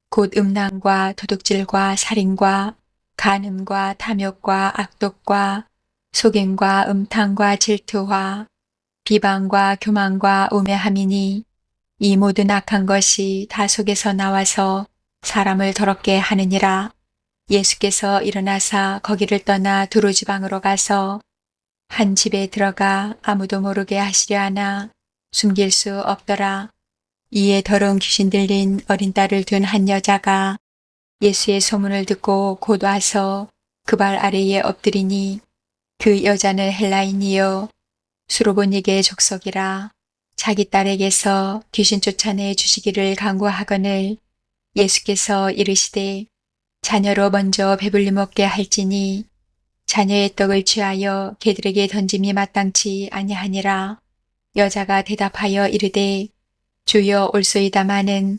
곧 음란과 도둑질과 살인과 간음과 탐욕과 악독과 속임과 음탕과 질투와 비방과 교만과 우매함이니 이 모든 악한 것이 다 속에서 나와서 사람을 더럽게 하느니라. 예수께서 일어나사 거기를 떠나 두로 지방으로 가서 한 집에 들어가 아무도 모르게 하시려 하나 숨길 수 없더라. 이에 더러운 귀신 들린 어린 딸을 둔 한 여자가 예수의 소문을 듣고 곧 와서 그 발 아래에 엎드리니 그 여자는 헬라인이요 수로보니게의 족속이라. 자기 딸에게서 귀신 쫓아내 주시기를 간구하거늘 예수께서 이르시되 자녀로 먼저 배불리 먹게 할지니 자녀의 떡을 취하여 개들에게 던짐이 마땅치 아니하니라. 여자가 대답하여 이르되 주여 올소이다마는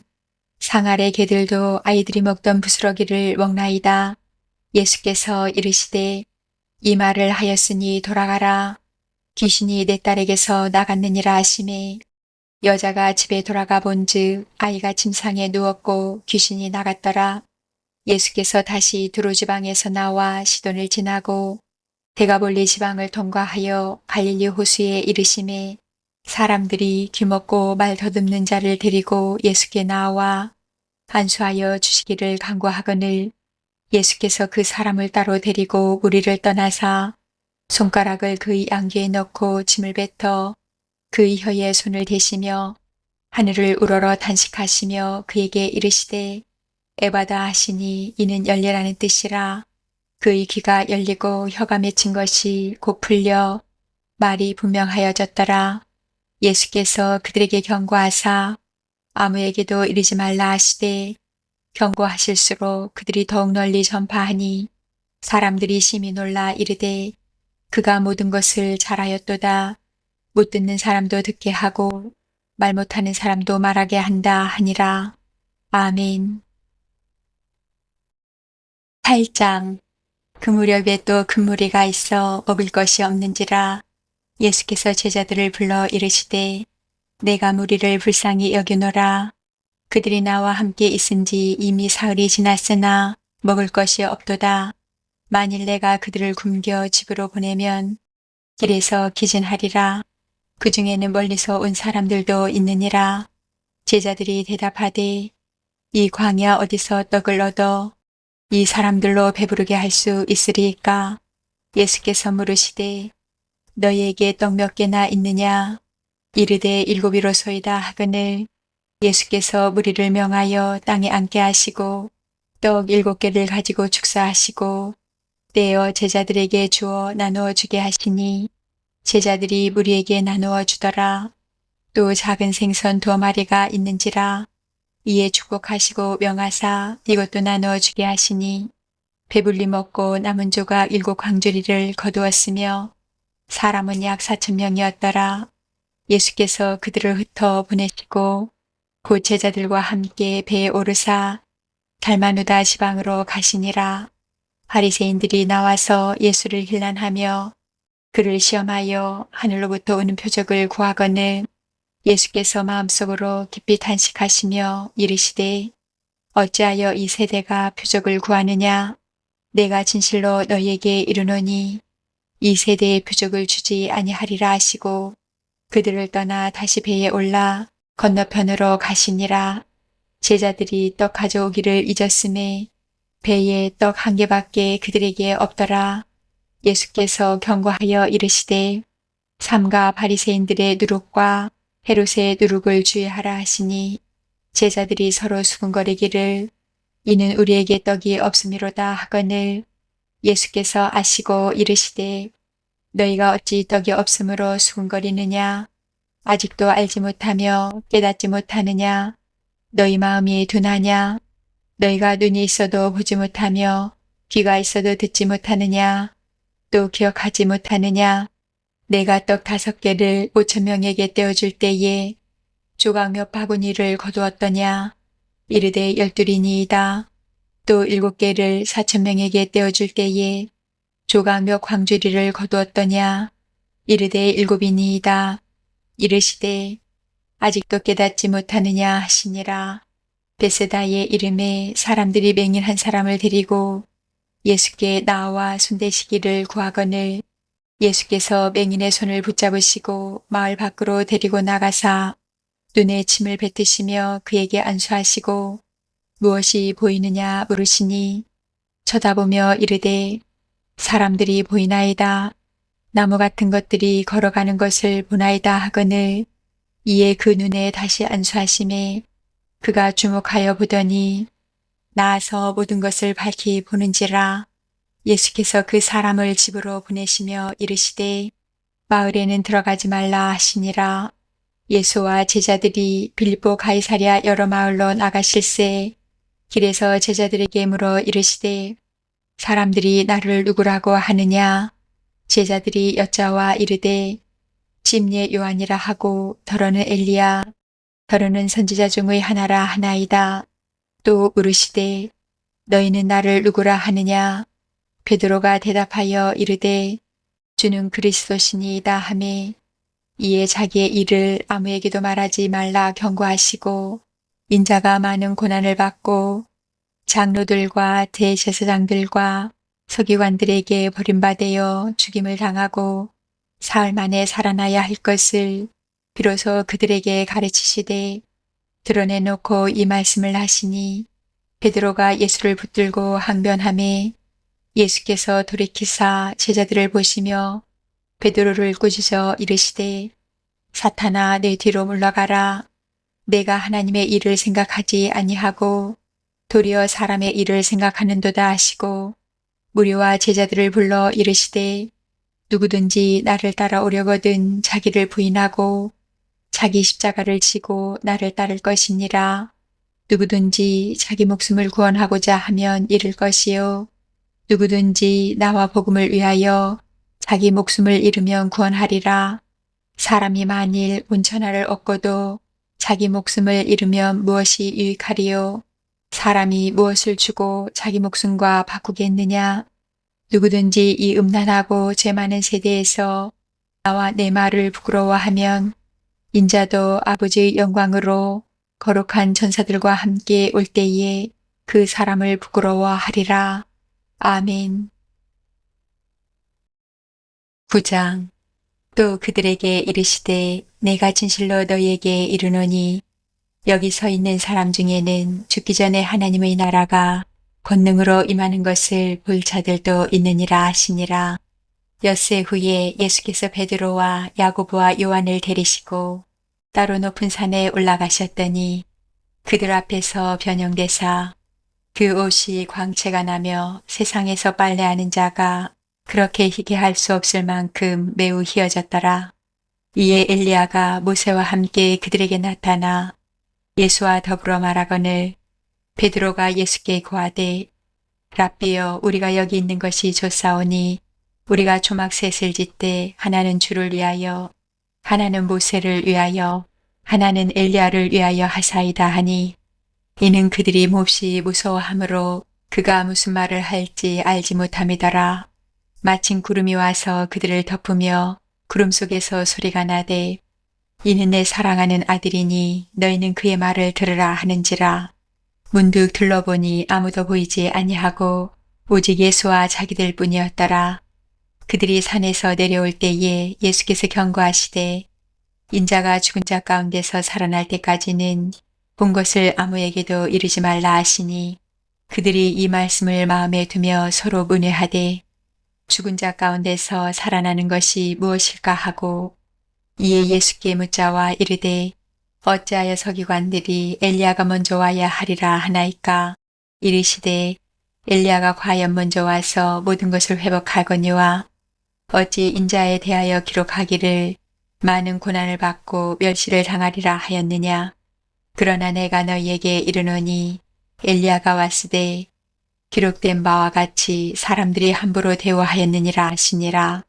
상 아래 개들도 아이들이 먹던 부스러기를 먹나이다. 예수께서 이르시되 이 말을 하였으니 돌아가라. 귀신이 내 딸에게서 나갔느니라 하시매 여자가 집에 돌아가 본즉 아이가 침상에 누웠고 귀신이 나갔더라. 예수께서 다시 두로 지방에서 나와 시돈을 지나고 데가볼리 지방을 통과하여 갈릴리 호수에 이르심에 사람들이 귀먹고 말 더듬는 자를 데리고 예수께 나와 안수하여 주시기를 간구하거늘 예수께서 그 사람을 따로 데리고 무리를 떠나사 손가락을 그의 안귀에 넣고 침을 뱉어 그의 혀에 손을 대시며 하늘을 우러러 탄식하시며 그에게 이르시되 에바다 하시니 이는 열리라는 뜻이라. 그의 귀가 열리고 혀가 맺힌 것이 곧 풀려 말이 분명하여졌더라. 예수께서 그들에게 경고하사 아무에게도 이르지 말라 하시되 경고하실수록 그들이 더욱 널리 전파하니 사람들이 심히 놀라 이르되 그가 모든 것을 잘하였도다. 못 듣는 사람도 듣게 하고 말 못하는 사람도 말하게 한다 하니라. 아멘. 8장. 그 무렵에 또 큰 무리가 있어 먹을 것이 없는지라. 예수께서 제자들을 불러 이르시되 내가 무리를 불쌍히 여기노라. 그들이 나와 함께 있은지 이미 사흘이 지났으나 먹을 것이 없도다. 만일 내가 그들을 굶겨 집으로 보내면 길에서 기진하리라. 그 중에는 멀리서 온 사람들도 있느니라. 제자들이 대답하되 이 광야 어디서 떡을 얻어 이 사람들로 배부르게 할 수 있으리까? 예수께서 물으시되 너희에게 떡 몇 개나 있느냐? 이르되 7이로소이다 하거늘 예수께서 무리를 명하여 땅에 앉게 하시고 떡 7개를 가지고 축사하시고 떼어 제자들에게 주어 나누어 주게 하시니 제자들이 무리에게 나누어 주더라. 또 작은 생선 2마리가 있는지라. 이에 축복하시고 명하사 이것도 나누어 주게 하시니 배불리 먹고 남은 조각 7광주리를 거두었으며 사람은 약 4,000명이었더라. 예수께서 그들을 흩어 보내시고 곧 제자들과 함께 배에 오르사 달마누다 지방으로 가시니라. 바리새인들이 나와서 예수를 힐난하며 그를 시험하여 하늘로부터 오는 표적을 구하거늘 예수께서 마음속으로 깊이 탄식하시며 이르시되 어찌하여 이 세대가 표적을 구하느냐? 내가 진실로 너희에게 이르노니 이 세대에 표적을 주지 아니하리라 하시고 그들을 떠나 다시 배에 올라 건너편으로 가시니라. 제자들이 떡 가져오기를 잊었음에 배에 떡 1개밖에 그들에게 없더라. 예수께서 경고하여 이르시되 삼가 바리새인들의 누룩과 헤롯의 누룩을 주의하라 하시니 제자들이 서로 수군거리기를 이는 우리에게 떡이 없음이로다 하거늘 예수께서 아시고 이르시되 너희가 어찌 떡이 없음으로 수군거리느냐 아직도 알지 못하며 깨닫지 못하느냐 너희 마음이 둔하냐 너희가 눈이 있어도 보지 못하며 귀가 있어도 듣지 못하느냐 또 기억하지 못하느냐 내가 떡 5개를 5,000명에게 떼어줄 때에 조각 몇 바구니를 거두었더냐 이르되 12이니이다. 또 7개를 4,000명에게 떼어줄 때에 조각 몇 광주리를 거두었더냐 이르되 7이니이다. 이르시되 아직도 깨닫지 못하느냐 하시니라. 베세다의 이름에 사람들이 맹인 한 사람을 데리고 예수께 나와 손대시기를 구하거늘 예수께서 맹인의 손을 붙잡으시고 마을 밖으로 데리고 나가사 눈에 침을 뱉으시며 그에게 안수하시고 무엇이 보이느냐 물으시니 쳐다보며 이르되 사람들이 보이나이다. 나무 같은 것들이 걸어가는 것을 보나이다 하거늘 이에 그 눈에 다시 안수하심에 그가 주목하여 보더니 나아서 모든 것을 밝히 보는지라. 예수께서 그 사람을 집으로 보내시며 이르시되 마을에는 들어가지 말라 하시니라. 예수와 제자들이 빌립보 가이사랴 여러 마을로 나가실새 길에서 제자들에게 물어 이르시되 사람들이 나를 누구라고 하느냐. 제자들이 여짜와 이르되 침례 요한이라 하고 더러는 엘리야 더러는 선지자 중의 하나라 하나이다. 또 물으시되 너희는 나를 누구라 하느냐. 베드로가 대답하여 이르되 주는 그리스도시니이다 하매 이에 자기의 일을 아무에게도 말하지 말라 경고하시고 인자가 많은 고난을 받고 장로들과 대제사장들과 서기관들에게 버림받아 죽임을 당하고 사흘 만에 살아나야 할 것을 비로소 그들에게 가르치시되 드러내놓고 이 말씀을 하시니 베드로가 예수를 붙들고 항변하매 예수께서 돌이키사 제자들을 보시며 베드로를 꾸짖어 이르시되 사탄아 내 뒤로 물러가라. 내가 하나님의 일을 생각하지 아니하고 도리어 사람의 일을 생각하는도다 하시고 무리와 제자들을 불러 이르시되 누구든지 나를 따라오려거든 자기를 부인하고 자기 십자가를 지고 나를 따를 것이니라. 누구든지 자기 목숨을 구원하고자 하면 잃을 것이요 누구든지 나와 복음을 위하여 자기 목숨을 잃으면 구원하리라. 사람이 만일 온 천하를 얻고도 자기 목숨을 잃으면 무엇이 유익하리요. 사람이 무엇을 주고 자기 목숨과 바꾸겠느냐. 누구든지 이 음란하고 죄 많은 세대에서 나와 내 말을 부끄러워하면 인자도 아버지의 영광으로 거룩한 전사들과 함께 올 때에 그 사람을 부끄러워하리라. 아멘. 9장. 또 그들에게 이르시되 내가 진실로 너희에게 이르노니 여기 서 있는 사람 중에는 죽기 전에 하나님의 나라가 권능으로 임하는 것을 볼 자들도 있느니라 하시니라. 엿새 후에 예수께서 베드로와 야고보와 요한을 데리시고 따로 높은 산에 올라가셨더니 그들 앞에서 변형되사 그 옷이 광채가 나며 세상에서 빨래하는 자가 그렇게 희게 할 수 없을 만큼 매우 희어졌더라. 이에 엘리야가 모세와 함께 그들에게 나타나 예수와 더불어 말하거늘 베드로가 예수께 고하되 랍비여 우리가 여기 있는 것이 좋사오니 우리가 조막셋을 짓되 하나는 주를 위하여 하나는 모세를 위하여 하나는 엘리야를 위하여 하사이다 하니 이는 그들이 몹시 무서워하므로 그가 무슨 말을 할지 알지 못함이더라. 마침 구름이 와서 그들을 덮으며 구름 속에서 소리가 나되 이는 내 사랑하는 아들이니 너희는 그의 말을 들으라 하는지라. 문득 둘러보니 아무도 보이지 아니하고 오직 예수와 자기들 뿐이었더라. 그들이 산에서 내려올 때에 예수께서 경고하시되 인자가 죽은 자 가운데서 살아날 때까지는 본 것을 아무에게도 이르지 말라 하시니 그들이 이 말씀을 마음에 두며 서로 문의하되 죽은 자 가운데서 살아나는 것이 무엇일까 하고 이에 예수께 묻자와 이르되 어찌하여 서기관들이 엘리야가 먼저 와야 하리라 하나이까. 이르시되 엘리야가 과연 먼저 와서 모든 것을 회복하거니와 어찌 인자에 대하여 기록하기를 많은 고난을 받고 멸시를 당하리라 하였느냐. 그러나 내가 너희에게 이르노니 엘리야가 왔으되 기록된 바와 같이 사람들이 함부로 대우하였느니라 하시니라.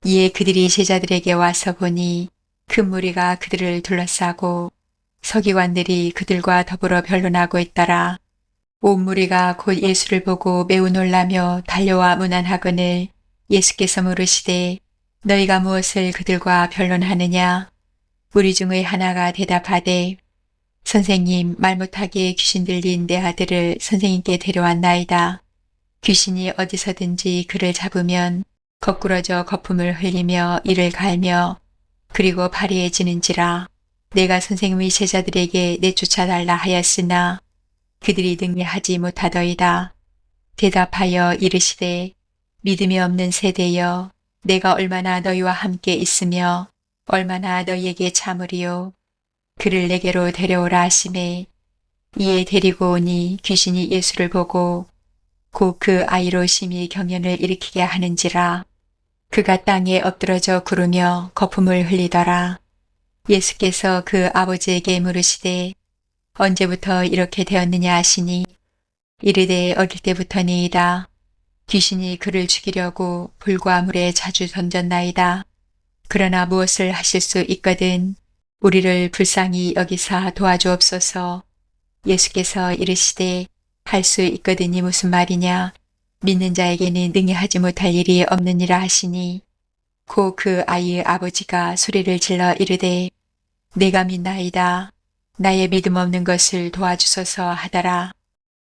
이에 그들이 제자들에게 와서 보니 큰 무리가 그들을 둘러싸고 서기관들이 그들과 더불어 변론하고 있더라. 온 무리가 곧 예수를 보고 매우 놀라며 달려와 문안하거늘 예수께서 물으시되 너희가 무엇을 그들과 변론하느냐. 무리 중의 하나가 대답하되 선생님, 말 못하게 귀신 들린 내 아들을 선생님께 데려왔나이다. 귀신이 어디서든지 그를 잡으면 거꾸러져 거품을 흘리며 이를 갈며 그리고 파리해지는지라. 내가 선생님의 제자들에게 내쫓아달라 하였으나 그들이 능히 하지 못하더이다. 대답하여 이르시되 믿음이 없는 세대여, 내가 얼마나 너희와 함께 있으며 얼마나 너희에게 참으리요. 그를 내게로 데려오라 하시매 이에 데리고 오니 귀신이 예수를 보고 곧 그 아이로 심히 경련을 일으키게 하는지라. 그가 땅에 엎드러져 구르며 거품을 흘리더라. 예수께서 그 아버지에게 물으시되 언제부터 이렇게 되었느냐 하시니 이르되 어릴 때부터니이다. 귀신이 그를 죽이려고 불과 물에 자주 던졌나이다. 그러나 무엇을 하실 수 있거든 우리를 불쌍히 여기사 도와주옵소서. 예수께서 이르시되 할 수 있거든이 무슨 말이냐. 믿는 자에게는 능히 하지 못할 일이 없느니라 하시니 곧 그 아이의 아버지가 소리를 질러 이르되 내가 믿나이다. 나의 믿음 없는 것을 도와주소서 하더라.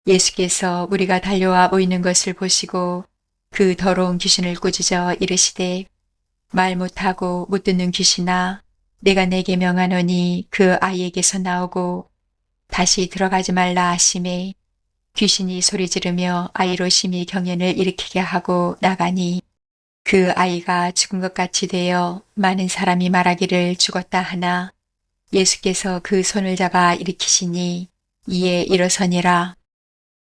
예수께서 우리가 달려와 모이는 것을 보시고 그 더러운 귀신을 꾸짖어 이르시되 말 못하고 못 듣는 귀신아, 내가 내게 명하노니 그 아이에게서 나오고 다시 들어가지 말라 하시매 귀신이 소리 지르며 아이로 심히 경련을 일으키게 하고 나가니 그 아이가 죽은 것 같이 되어 많은 사람이 말하기를 죽었다 하나 예수께서 그 손을 잡아 일으키시니 이에 일어서니라.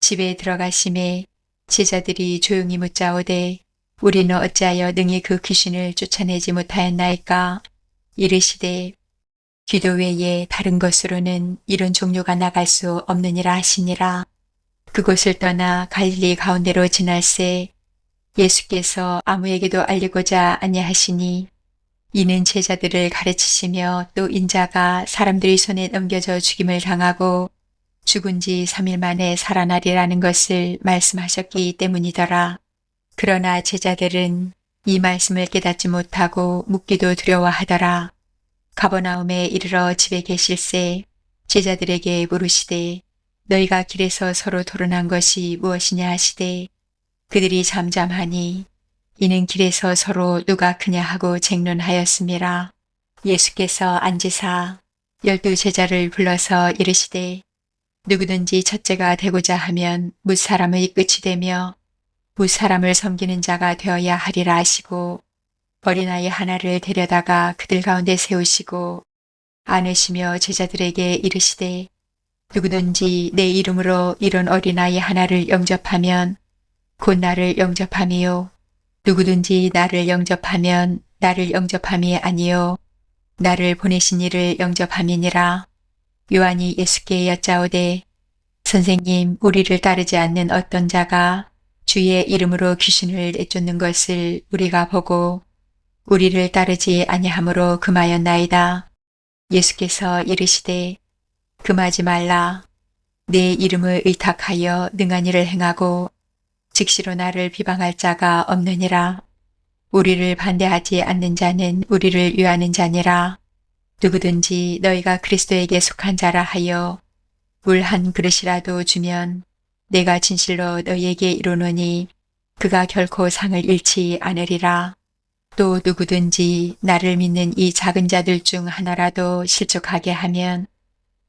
집에 들어가심에 제자들이 조용히 묻자오되 우리는 어찌하여 능히 그 귀신을 쫓아내지 못하였나이까. 이르시되 기도 외에 다른 것으로는 이런 종류가 나갈 수 없느니라 하시니라. 그곳을 떠나 갈릴리 가운데로 지날새 예수께서 아무에게도 알리고자 아니하시니 이는 제자들을 가르치시며 또 인자가 사람들의 손에 넘겨져 죽임을 당하고 죽은 지 3일 만에 살아나리라는 것을 말씀하셨기 때문이더라. 그러나 제자들은 이 말씀을 깨닫지 못하고 묻기도 두려워하더라. 가버나움에 이르러 집에 계실새 제자들에게 물으시되 너희가 길에서 서로 토론한 것이 무엇이냐 하시되 그들이 잠잠하니 이는 길에서 서로 누가 크냐 하고 쟁론하였음이라. 예수께서 앉으사 12 제자를 불러서 이르시되 누구든지 첫째가 되고자 하면 뭇사람의 끝이 되며 뭇사람을 섬기는 자가 되어야 하리라 하시고 어린아이 하나를 데려다가 그들 가운데 세우시고 안으시며 제자들에게 이르시되 누구든지 내 이름으로 이런 어린아이 하나를 영접하면 곧 나를 영접함이요 누구든지 나를 영접하면 나를 영접함이 아니요 나를 보내신 이를 영접함이니라. 요한이 예수께 여짜오되 선생님, 우리를 따르지 않는 어떤 자가 주의 이름으로 귀신을 내쫓는 것을 우리가 보고 우리를 따르지 아니하므로 금하였나이다. 예수께서 이르시되 금하지 말라. 내 이름을 의탁하여 능한 일을 행하고 즉시로 나를 비방할 자가 없느니라. 우리를 반대하지 않는 자는 우리를 위하는 자니라. 누구든지 너희가 그리스도에게 속한 자라 하여 물 한 그릇이라도 주면 내가 진실로 너희에게 이르노니 그가 결코 상을 잃지 않으리라. 또 누구든지 나를 믿는 이 작은 자들 중 하나라도 실족하게 하면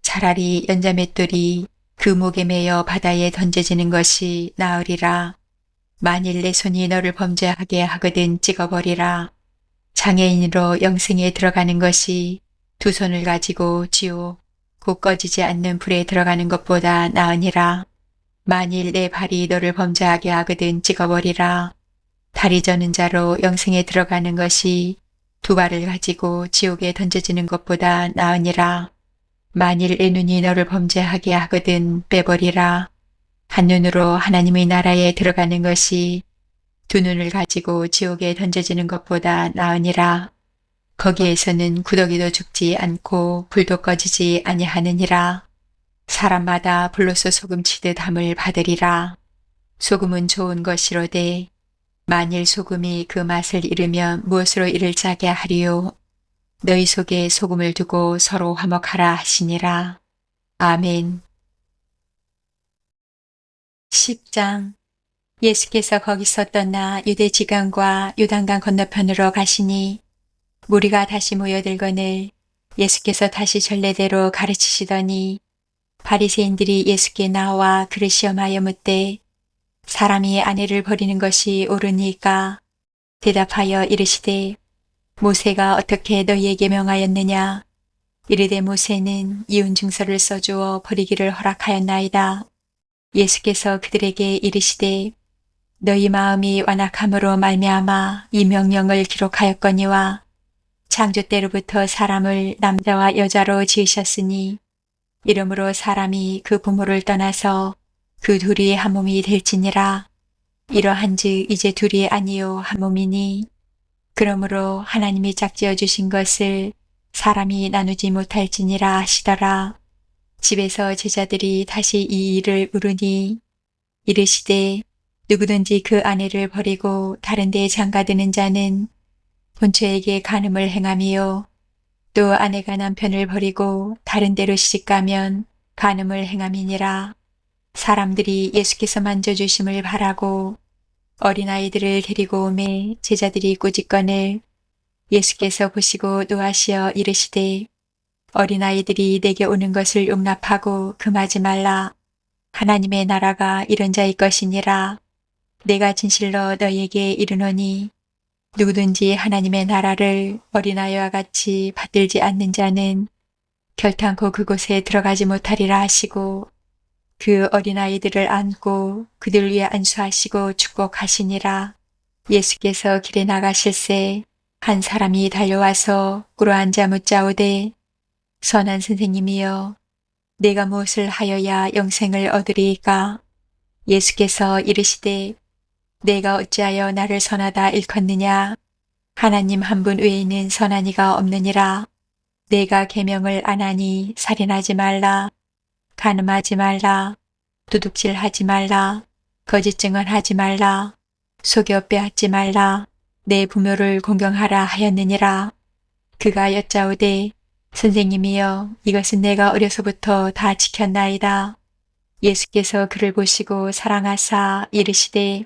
차라리 연자맷돌이 그 목에 매여 바다에 던져지는 것이 나으리라. 만일 내 손이 너를 범죄하게 하거든 찍어버리라. 장애인으로 영생에 들어가는 것이 두 손을 가지고 지옥 곧 꺼지지 않는 불에 들어가는 것보다 나으니라. 만일 내 발이 너를 범죄하게 하거든 찍어버리라. 다리 저는 자로 영생에 들어가는 것이 두 발을 가지고 지옥에 던져지는 것보다 나으니라. 만일 내 눈이 너를 범죄하게 하거든 빼버리라. 한눈으로 하나님의 나라에 들어가는 것이 두 눈을 가지고 지옥에 던져지는 것보다 나으니라. 거기에서는 구더기도 죽지 않고 불도 꺼지지 아니하느니라. 사람마다 불로서 소금치듯 함을 받으리라. 소금은 좋은 것이로되 만일 소금이 그 맛을 잃으면 무엇으로 이를 짜게 하리요. 너희 속에 소금을 두고 서로 화목하라 하시니라. 아멘. 10장. 예수께서 거기서 떠나 유대 지강과 요단강 건너편으로 가시니 무리가 다시 모여들거늘 예수께서 다시 전례대로 가르치시더니 바리새인들이 예수께 나와 그를 시험하여 묻되 사람이 아내를 버리는 것이 옳으니까 대답하여 이르시되 모세가 어떻게 너희에게 명하였느냐. 이르되 모세는 이혼 증서를 써주어 버리기를 허락하였나이다. 예수께서 그들에게 이르시되 너희 마음이 완악함으로 말미암아 이 명령을 기록하였거니와 창조 때로부터 사람을 남자와 여자로 지으셨으니 이러므로 사람이 그 부모를 떠나서 그 둘이 한 몸이 될지니라. 이러한즉 이제 둘이 아니요 한 몸이니 그러므로 하나님이 짝지어 주신 것을 사람이 나누지 못할지니라 하시더라. 집에서 제자들이 다시 이 일을 물으니 이르시되 누구든지 그 아내를 버리고 다른 데에 장가드는 자는 본처에게 간음을 행함이요 또 아내가 남편을 버리고 다른 데로 시집가면 간음을 행함이니라. 사람들이 예수께서 만져주심을 바라고 어린아이들을 데리고 오매 제자들이 꾸짖거늘 예수께서 보시고 노하시어 이르시되 어린아이들이 내게 오는 것을 용납하고 금하지 말라. 하나님의 나라가 이런 자의 것이니라. 내가 진실로 너희에게 이르노니 누구든지 하나님의 나라를 어린아이와 같이 받들지 않는 자는 결탄코 그곳에 들어가지 못하리라 하시고 그 어린아이들을 안고 그들 위에 안수하시고 축복하시니라. 예수께서 길에 나가실새 한 사람이 달려와서 꿇어앉아 묻자오되 선한 선생님이여 내가 무엇을 하여야 영생을 얻으리이까. 예수께서 이르시되 내가 어찌하여 나를 선하다 일컫느냐. 하나님 한 분 외에는 선한 이가 없느니라. 내가 계명을 안 하니 살인하지 말라. 간음하지 말라. 도둑질하지 말라. 거짓 증언하지 말라. 속여 빼앗지 말라. 내 부모를 공경하라 하였느니라. 그가 여짜오되 선생님이여 이것은 내가 어려서부터 다 지켰나이다. 예수께서 그를 보시고 사랑하사 이르시되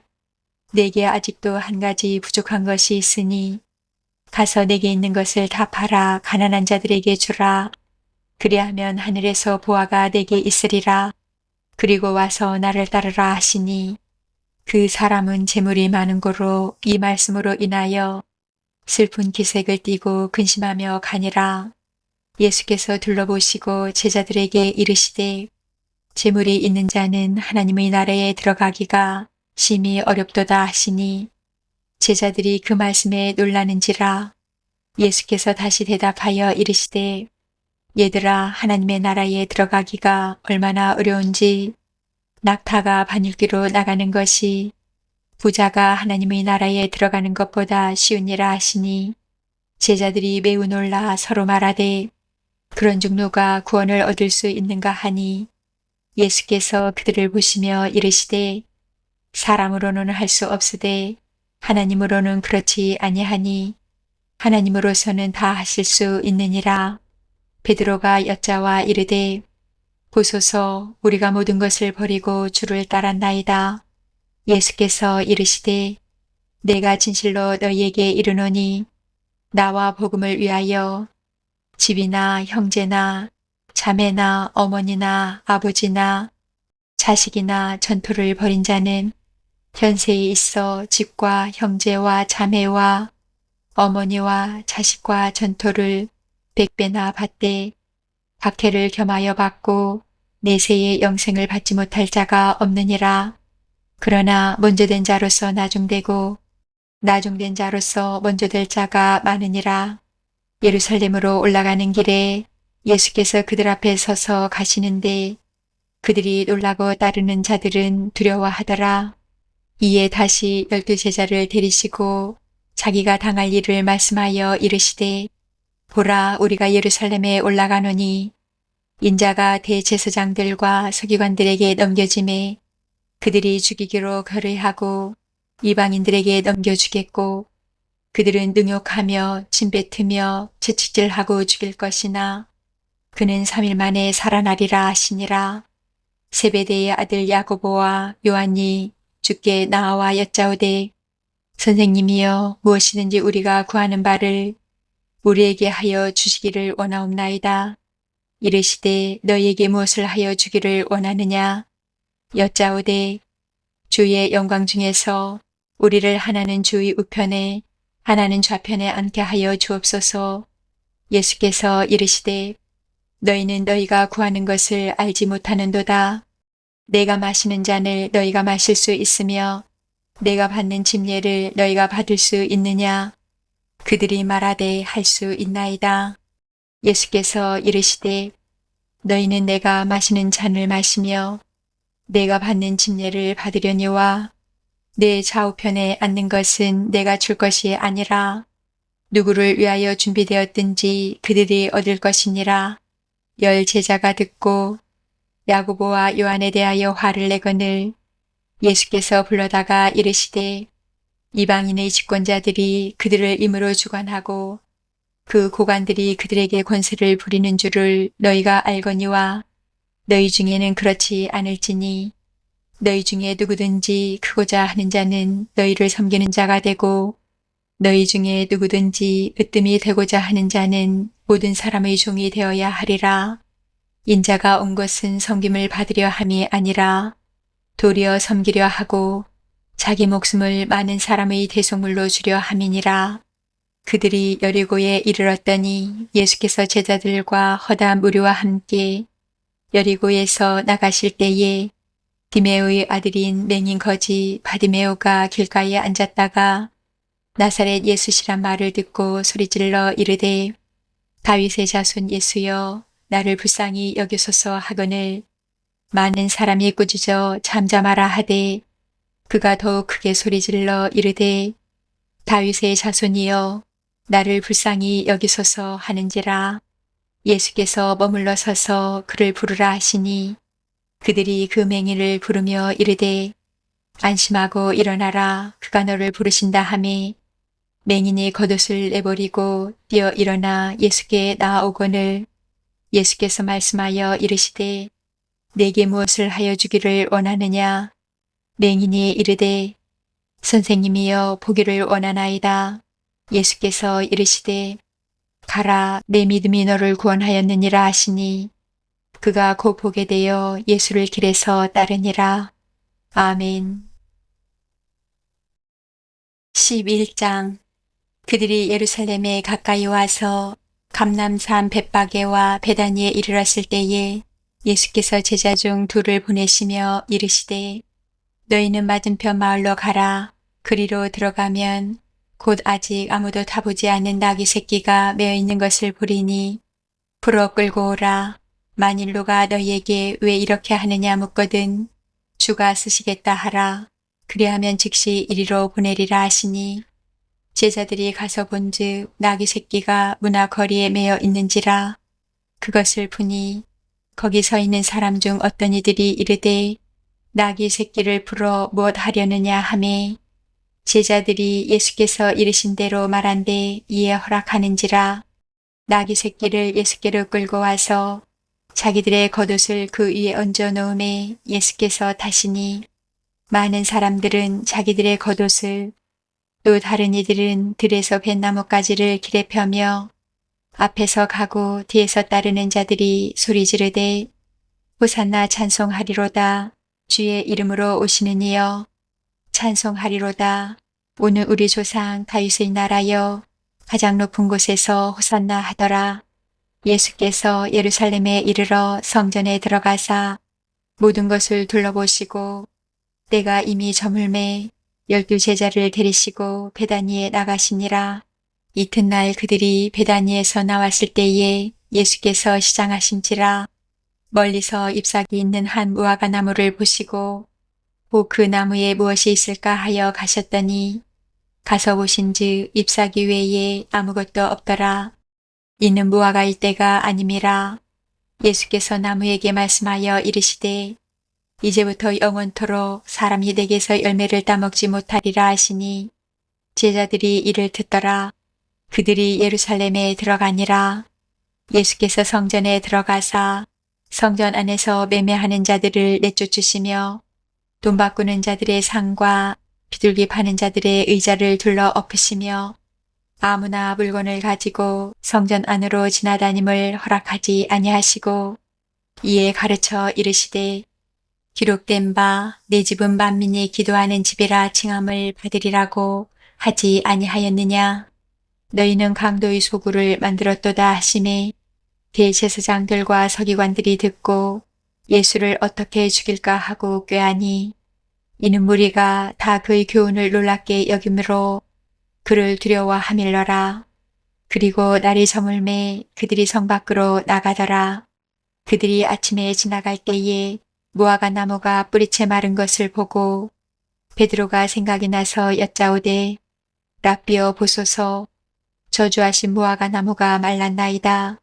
내게 아직도 한 가지 부족한 것이 있으니 가서 내게 있는 것을 다 팔아 가난한 자들에게 주라. 그리하면 하늘에서 보화가 내게 있으리라. 그리고 와서 나를 따르라 하시니 그 사람은 재물이 많은 고로 이 말씀으로 인하여 슬픈 기색을 띠고 근심하며 가니라. 예수께서 둘러보시고 제자들에게 이르시되 재물이 있는 자는 하나님의 나라에 들어가기가 심히 어렵도다 하시니 제자들이 그 말씀에 놀라는지라. 예수께서 다시 대답하여 이르시되 얘들아 하나님의 나라에 들어가기가 얼마나 어려운지 낙타가 바늘귀로 나가는 것이 부자가 하나님의 나라에 들어가는 것보다 쉬우니라 하시니 제자들이 매우 놀라 서로 말하되 그런즉 누가 구원을 얻을 수 있는가 하니 예수께서 그들을 보시며 이르시되 사람으로는 할 수 없으되 하나님으로는 그렇지 아니하니 하나님으로서는 다 하실 수 있느니라. 베드로가 여짜와 이르되 보소서 우리가 모든 것을 버리고 주를 따랐나이다. 예수께서 이르시되 내가 진실로 너희에게 이르노니 나와 복음을 위하여 집이나 형제나 자매나 어머니나 아버지나 자식이나 전토를 벌인 자는 현세에 있어 집과 형제와 자매와 어머니와 자식과 전토를 100배나 받되 박해를 겸하여 받고 내세의 영생을 받지 못할 자가 없느니라. 그러나 먼저 된 자로서 나중되고 나중된 자로서 먼저 될 자가 많으니라. 예루살렘으로 올라가는 길에 예수께서 그들 앞에 서서 가시는데 그들이 놀라고 따르는 자들은 두려워하더라. 이에 다시 12 제자를 데리시고 자기가 당할 일을 말씀하여 이르시되 보라 우리가 예루살렘에 올라가노니 인자가 대제사장들과 서기관들에게 넘겨짐에 그들이 죽이기로 결의하고 이방인들에게 넘겨주겠고 그들은 능욕하며 침뱉으며 채찍질하고 죽일 것이나 그는 3일 만에 살아나리라 하시니라. 세베대의 아들 야고보와 요한이 주께 나와 여짜오되 선생님이여 무엇이든지 우리가 구하는 바를 우리에게 하여 주시기를 원하옵나이다. 이르시되 너희에게 무엇을 하여 주기를 원하느냐. 여짜오되 주의 영광 중에서 우리를 하나는 주의 우편에 하나는 좌편에 앉게 하여 주옵소서. 예수께서 이르시되 너희는 너희가 구하는 것을 알지 못하는도다. 내가 마시는 잔을 너희가 마실 수 있으며 내가 받는 침례를 너희가 받을 수 있느냐. 그들이 말하되 할 수 있나이다. 예수께서 이르시되 너희는 내가 마시는 잔을 마시며 내가 받는 침례를 받으려니와 내 좌우편에 앉는 것은 내가 줄 것이 아니라 누구를 위하여 준비되었든지 그들이 얻을 것이니라. 10 제자가 듣고 야고보와 요한에 대하여 화를 내거늘 예수께서 불러다가 이르시되 이방인의 집권자들이 그들을 임으로 주관하고 그 고관들이 그들에게 권세를 부리는 줄을 너희가 알거니와 너희 중에는 그렇지 않을지니 너희 중에 누구든지 크고자 하는 자는 너희를 섬기는 자가 되고 너희 중에 누구든지 으뜸이 되고자 하는 자는 모든 사람의 종이 되어야 하리라. 인자가 온 것은 섬김을 받으려 함이 아니라 도리어 섬기려 하고 자기 목숨을 많은 사람의 대속물로 주려 함이니라. 그들이 여리고에 이르렀더니 예수께서 제자들과 허다 무리와 함께 여리고에서 나가실 때에 디메오의 아들인 맹인 거지 바디메오가 길가에 앉았다가 나사렛 예수시란 말을 듣고 소리질러 이르되 다윗의 자손 예수여 나를 불쌍히 여기소서 하거늘 많은 사람이 꾸짖어 잠잠하라 하되 그가 더욱 크게 소리질러 이르되 다윗의 자손이여 나를 불쌍히 여기소서 하는지라. 예수께서 머물러 서서 그를 부르라 하시니 그들이 그 맹인을 부르며 이르되 안심하고 일어나라 그가 너를 부르신다 하매 맹인이 겉옷을 내버리고 뛰어 일어나 예수께 나아오거늘 예수께서 말씀하여 이르시되 내게 무엇을 하여 주기를 원하느냐. 맹인이 이르되 선생님이여 보기를 원하나이다. 예수께서 이르시되 가라 내 믿음이 너를 구원하였느니라 하시니 그가 곧 보게 되어 예수를 길에서 따르니라. 아멘. 11장. 그들이 예루살렘에 가까이 와서 감람산 벳바게와 베다니에 이르렀을 때에 예수께서 제자 중 2를 보내시며 이르시되 너희는 맞은편 마을로 가라. 그리로 들어가면 곧 아직 아무도 타보지 않은 나귀 새끼가 매어 있는 것을 보리니 풀어 끌고 오라. 만일 누가 너희에게 왜 이렇게 하느냐 묻거든 주가 쓰시겠다 하라. 그리하면 즉시 이리로 보내리라 하시니 제자들이 가서 본즉 나귀 새끼가 문 앞 거리에 매어 있는지라. 그것을 보니 거기 서 있는 사람 중 어떤 이들이 이르되 나귀 새끼를 풀어 무엇 하려느냐 하매 제자들이 예수께서 이르신 대로 말한데 이에 허락하는지라. 나귀 새끼를 예수께로 끌고 와서 자기들의 겉옷을 그 위에 얹어 놓음에 예수께서 타시니 많은 사람들은 자기들의 겉옷을 또 다른 이들은 들에서 뱃나무가지를 길에 펴며 앞에서 가고 뒤에서 따르는 자들이 소리 지르되 호산나 찬송하리로다. 주의 이름으로 오시는 이여 찬송하리로다. 오늘 우리 조상 다윗의 나라여 가장 높은 곳에서 호산나 하더라. 예수께서 예루살렘에 이르러 성전에 들어가사 모든 것을 둘러보시고 때가 이미 저물매 12 제자를 데리시고 베다니에 나가시니라. 이튿날 그들이 베다니에서 나왔을 때에 예수께서 시장하신지라. 멀리서 잎사귀 있는 한 무화과 나무를 보시고 혹 그 나무에 무엇이 있을까 하여 가셨더니 가서 보신즉 잎사귀 외에 아무것도 없더라. 이는 무화과일 때가 아님이라. 예수께서 나무에게 말씀하여 이르시되 이제부터 영원토록 사람이 내게서 열매를 따먹지 못하리라 하시니 제자들이 이를 듣더라. 그들이 예루살렘에 들어가니라. 예수께서 성전에 들어가사 성전 안에서 매매하는 자들을 내쫓으시며 돈 바꾸는 자들의 상과 비둘기 파는 자들의 의자를 둘러 엎으시며 아무나 물건을 가지고 성전 안으로 지나다님을 허락하지 아니하시고 이에 가르쳐 이르시되 기록된 바 내 집은 만민이 기도하는 집이라 칭함을 받으리라고 하지 아니하였느냐. 너희는 강도의 소굴을 만들었도다 하시매 대제사장들과 서기관들이 듣고 예수를 어떻게 죽일까 하고 꾀하니 이는 무리가 다 그의 교훈을 놀랍게 여김으로 그를 두려워하밀러라. 그리고 날이 저물매 그들이 성 밖으로 나가더라. 그들이 아침에 지나갈 때에 무화과 나무가 뿌리채 마른 것을 보고 베드로가 생각이 나서 여짜오되 랍비여 보소서 저주하신 무화과 나무가 말랐나이다.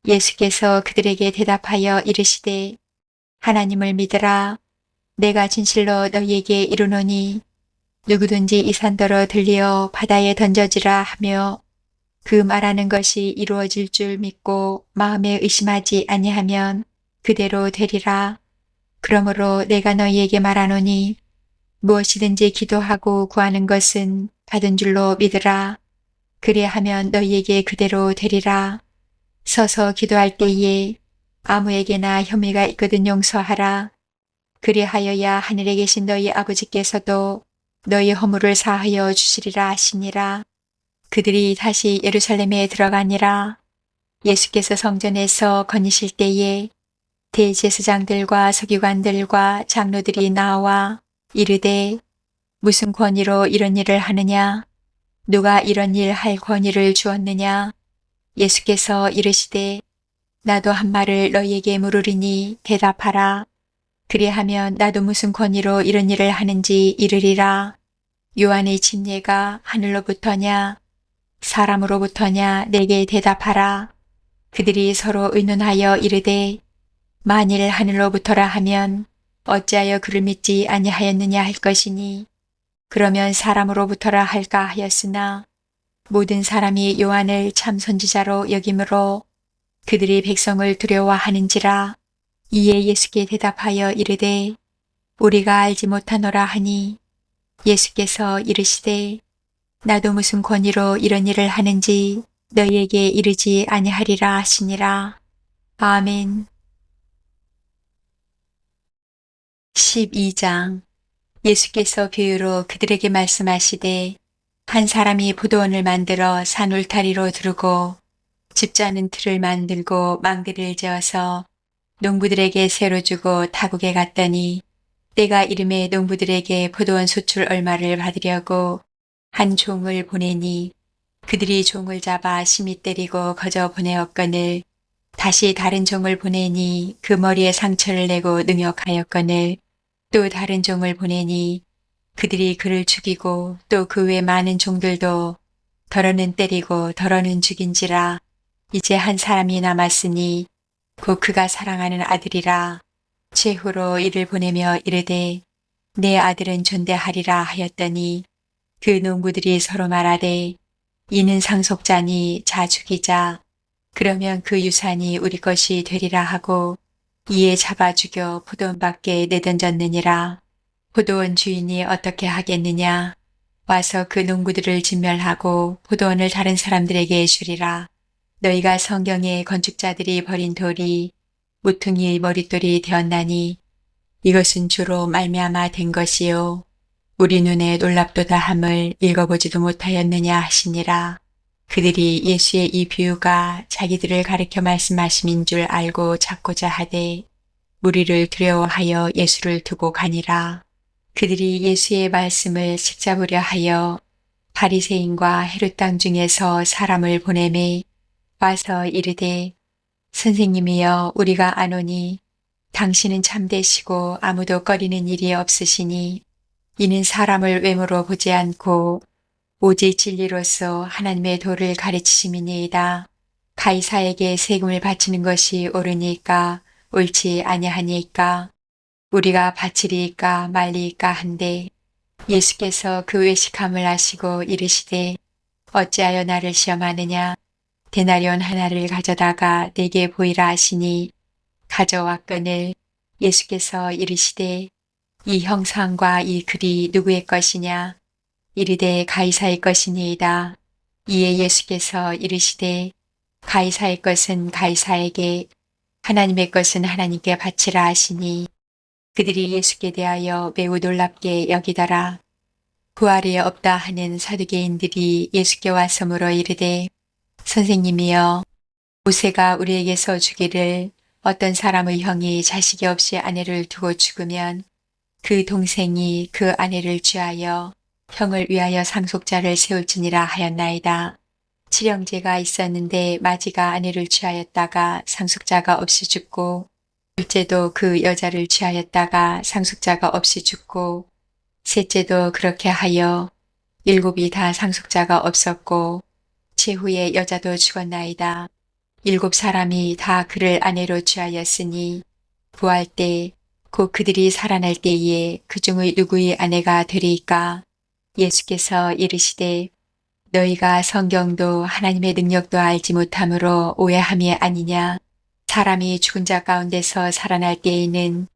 예수께서 그들에게 대답하여 이르시되 하나님을 믿으라. 내가 진실로 너희에게 이르노니 누구든지 이 산더러 들리어 바다에 던져지라 하며 그 말하는 것이 이루어질 줄 믿고 마음에 의심하지 아니하면 그대로 되리라. 그러므로 내가 너희에게 말하노니 무엇이든지 기도하고 구하는 것은 받은 줄로 믿으라. 그리하면 너희에게 그대로 되리라. 서서 기도할 때에 아무에게나 혐의가 있거든 용서하라. 그리하여야 하늘에 계신 너희 아버지께서도 너희 허물을 사하여 주시리라 하시니라. 그들이 다시 예루살렘에 들어가니라. 예수께서 성전에서 거니실 때에 대제사장들과 서기관들과 장로들이 나와 이르되 무슨 권위로 이런 일을 하느냐? 누가 이런 일 할 권위를 주었느냐? 예수께서 이르시되 나도 한 말을 너희에게 물으리니 대답하라. 그리하면 나도 무슨 권위로 이런 일을 하는지 이르리라. 요한의 침례가 하늘로부터냐 사람으로부터냐 내게 대답하라. 그들이 서로 의논하여 이르되 만일 하늘로부터라 하면 어찌하여 그를 믿지 아니하였느냐 할 것이니 그러면 사람으로부터라 할까 하였으나 모든 사람이 요한을 참 선지자로 여김으로 그들이 백성을 두려워하는지라. 이에 예수께 대답하여 이르되 우리가 알지 못하노라 하니 예수께서 이르시되 나도 무슨 권위로 이런 일을 하는지 너희에게 이르지 아니하리라 하시니라. 아멘. 12장. 예수께서 비유로 그들에게 말씀하시되 한 사람이 포도원을 만들어 산 울타리로 두르고 집자는 틀을 만들고 망대를 지어서 농부들에게 새로 주고 타국에 갔더니 때가 이름에 농부들에게 포도원 수출 얼마를 받으려고 한 종을 보내니 그들이 종을 잡아 심히 때리고 거저 보내었거늘 다시 다른 종을 보내니 그 머리에 상처를 내고 능욕하였거늘 또 다른 종을 보내니 그들이 그를 죽이고 또 그 외 많은 종들도 더러는 때리고 더러는 죽인지라. 이제 한 사람이 남았으니 곧 그가 사랑하는 아들이라. 최후로 이를 보내며 이르되 내 아들은 존대하리라 하였더니 그 농부들이 서로 말하되 이는 상속자니 자 죽이자. 그러면 그 유산이 우리 것이 되리라 하고 이에 잡아 죽여 포도원 밖에 내던졌느니라. 포도원 주인이 어떻게 하겠느냐. 와서 그 농부들을 진멸하고 포도원을 다른 사람들에게 주리라. 너희가 성경의 건축자들이 버린 돌이 모퉁이의 머릿돌이 되었나니 이것은 주로 말미암아 된 것이요 우리 눈에 놀랍도다 함을 읽어보지도 못하였느냐 하시니라. 그들이 예수의 이 비유가 자기들을 가리켜 말씀하심인 줄 알고 잡고자 하되 무리를 두려워하여 예수를 두고 가니라. 그들이 예수의 말씀을 식잡으려 하여 바리새인과 헤롯 땅 중에서 사람을 보내매 와서 이르되 선생님이여 우리가 아노니 당신은 참되시고 아무도 꺼리는 일이 없으시니 이는 사람을 외모로 보지 않고 오직 진리로서 하나님의 도를 가르치심이니이다. 가이사에게 세금을 바치는 것이 옳으니까 옳지 아니하니까 우리가 바치리이까 말리이까 한데 예수께서 그 외식함을 아시고 이르시되 어찌하여 나를 시험하느냐 데나리온 하나를 가져다가 내게 보이라 하시니 가져왔거늘 예수께서 이르시되 이 형상과 이 글이 누구의 것이냐 이르되 가이사의 것이니이다. 이에 예수께서 이르시되 가이사의 것은 가이사에게 하나님의 것은 하나님께 바치라 하시니 그들이 예수께 대하여 매우 놀랍게 여기더라. 부활이 없다 하는 사두개인들이 예수께 와서 물어 이르되 선생님이여 모세가 우리에게서 주기를 어떤 사람의 형이 자식이 없이 아내를 두고 죽으면 그 동생이 그 아내를 취하여 형을 위하여 상속자를 세울지니라 하였나이다. 칠형제가 있었는데 마지가 아내를 취하였다가 상속자가 없이 죽고 둘째도 그 여자를 취하였다가 상속자가 없이 죽고 셋째도 그렇게 하여 일곱이 다 상속자가 없었고 최후의 여자도 죽었나이다. 일곱 사람이 다 그를 아내로 취하였으니 부활 때 곧 그들이 살아날 때에 그 중의 누구의 아내가 되리이까? 예수께서 이르시되 너희가 성경도 하나님의 능력도 알지 못함으로 오해함이 아니냐. 사람이 죽은 자 가운데서 살아날 때에는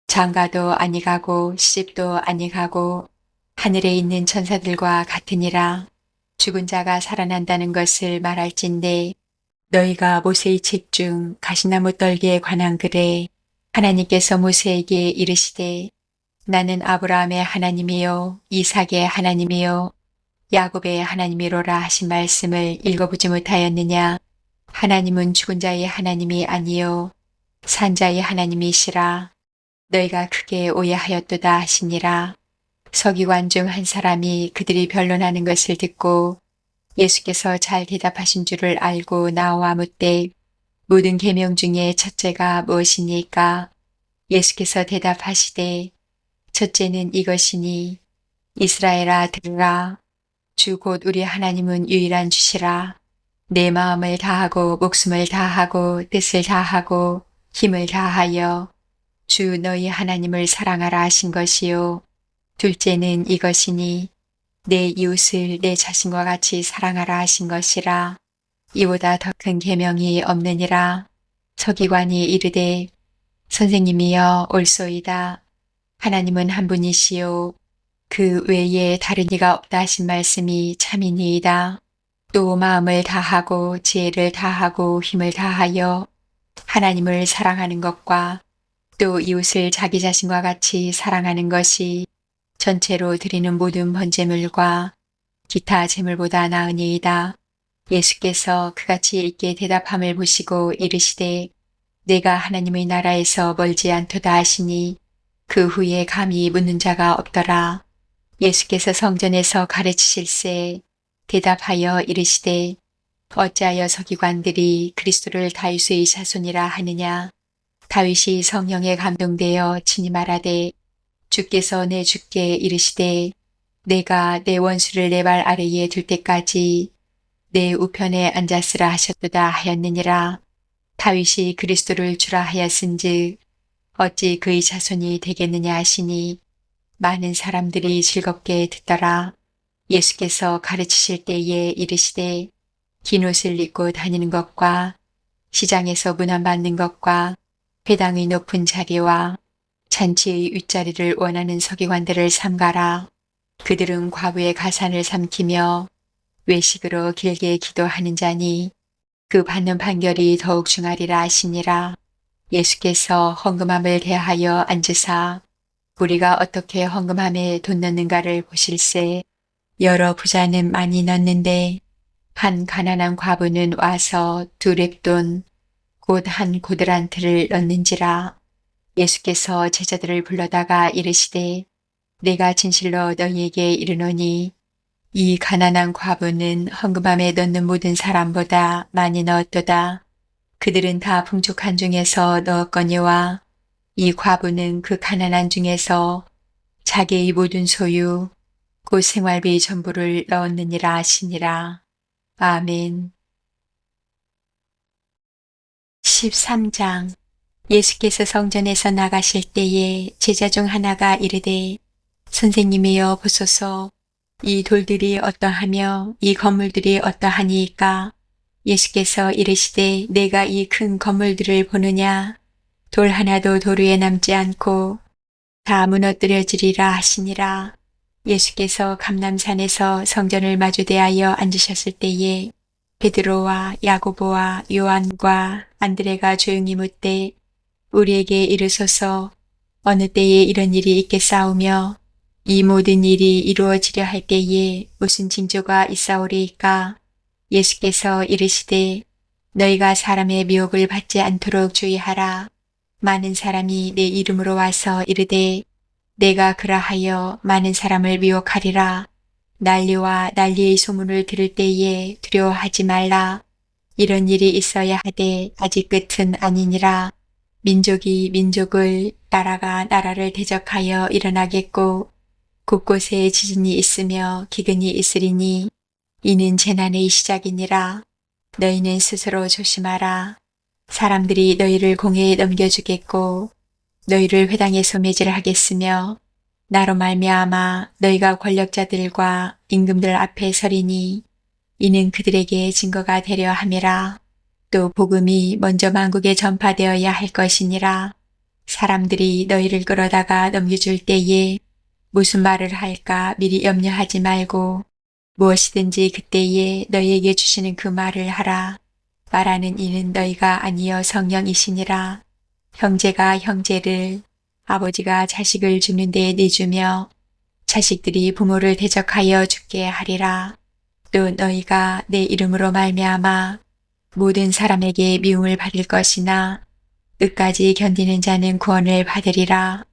장가도 아니가고 시집도 아니가고 하늘에 있는 천사들과 같으니라. 죽은 자가 살아난다는 것을 말할진대 너희가 모세의 책 중 가시나무 떨기에 관한 글에 하나님께서 모세에게 이르시되 나는 아브라함의 하나님이요 이삭의 하나님이요 야곱의 하나님이로라 하신 말씀을 읽어보지 못하였느냐. 하나님은 죽은 자의 하나님이 아니요 산 자의 하나님이시라. 너희가 크게 오해하였도다 하시니라. 서기관 중 한 사람이 그들이 변론하는 것을 듣고 예수께서 잘 대답하신 줄을 알고 나와 묻되 모든 계명 중에 첫째가 무엇이니까? 예수께서 대답하시되 첫째는 이것이니 이스라엘아 들으라. 주 곧 우리 하나님은 유일한 주시라. 내 마음을 다하고 목숨을 다하고 뜻을 다하고 힘을 다하여 주 너희 하나님을 사랑하라 하신 것이요. 둘째는 이것이니 내 이웃을 내 자신과 같이 사랑하라 하신 것이라. 이보다 더 큰 계명이 없느니라. 서기관이 이르되 선생님이여 옳소이다. 하나님은 한 분이시요 그 외에 다른 이가 없다 하신 말씀이 참이니이다. 또 마음을 다하고 지혜를 다하고 힘을 다하여 하나님을 사랑하는 것과 또 이웃을 자기 자신과 같이 사랑하는 것이 전체로 드리는 모든 번제물과 기타 제물보다 나으니이다. 예수께서 그같이 있게 대답함을 보시고 이르시되 내가 하나님의 나라에서 멀지 않도다 하시니 그 후에 감히 묻는 자가 없더라. 예수께서 성전에서 가르치실세 대답하여 이르시되 어찌하여 서기관들이 그리스도를 다윗의 자손이라 하느냐. 다윗이 성령에 감동되어 친히 말하되 주께서 내 주께 이르시되 내가 내 원수를 내 발 아래에 둘 때까지 내 우편에 앉았으라 하셨도다 하였느니라. 다윗이 그리스도를 주라 하였은즉 어찌 그의 자손이 되겠느냐 하시니 많은 사람들이 즐겁게 듣더라. 예수께서 가르치실 때에 이르시되 긴 옷을 입고 다니는 것과 시장에서 문안받는 것과 회당의 높은 자리와 잔치의 윗자리를 원하는 서기관들을 삼가라. 그들은 과부의 가산을 삼키며 외식으로 길게 기도하는 자니 그 받는 판결이 더욱 중하리라 하시니라. 예수께서 헌금함을 대하여 앉으사 우리가 어떻게 헌금함에 돈 넣는가를 보실세. 여러 부자는 많이 넣는데 한 가난한 과부는 와서 2렙돈 곧 한 고드란트를 넣는지라. 예수께서 제자들을 불러다가 이르시되 내가 진실로 너희에게 이르노니 이 가난한 과부는 헌금함에 넣는 모든 사람보다 많이 넣었도다. 그들은 다 풍족한 중에서 넣었거니와 이 과부는 그 가난한 중에서 자기의 모든 소유 곧 생활비 전부를 넣었느니라 하시니라. 아멘. 13장. 예수께서 성전에서 나가실 때에 제자 중 하나가 이르되 선생님이여 보소서 이 돌들이 어떠하며 이 건물들이 어떠하니이까. 예수께서 이르시되 내가 이 큰 건물들을 보느냐. 돌 하나도 돌 위에 남지 않고 다 무너뜨려지리라 하시니라. 예수께서 감람산에서 성전을 마주대하여 앉으셨을 때에 베드로와 야고보와 요한과 안드레가 조용히 묻되 우리에게 이르소서 어느 때에 이런 일이 있겠사오며 이 모든 일이 이루어지려 할 때에 무슨 징조가 있사오리이까. 예수께서 이르시되 너희가 사람의 미혹을 받지 않도록 주의하라. 많은 사람이 내 이름으로 와서 이르되 내가 그라하여 많은 사람을 미혹하리라. 난리와 난리의 소문을 들을 때에 두려워하지 말라. 이런 일이 있어야 하되 아직 끝은 아니니라. 민족이 민족을 나라가 나라를 대적하여 일어나겠고 곳곳에 지진이 있으며 기근이 있으리니 이는 재난의 시작이니라. 너희는 스스로 조심하라. 사람들이 너희를 공회에 넘겨주겠고 너희를 회당에서 매질하겠으며 나로 말미암아 너희가 권력자들과 임금들 앞에 서리니 이는 그들에게 증거가 되려 함이라. 또 복음이 먼저 만국에 전파되어야 할 것이니라. 사람들이 너희를 끌어다가 넘겨줄 때에 무슨 말을 할까 미리 염려하지 말고 무엇이든지 그때에 너희에게 주시는 그 말을 하라. 말하는 이는 너희가 아니여 성령이시니라. 형제가 형제를 아버지가 자식을 죽는 데에 내주며 자식들이 부모를 대적하여 죽게 하리라. 또 너희가 내 이름으로 말미암아 모든 사람에게 미움을 받을 것이나 끝까지 견디는 자는 구원을 받으리라.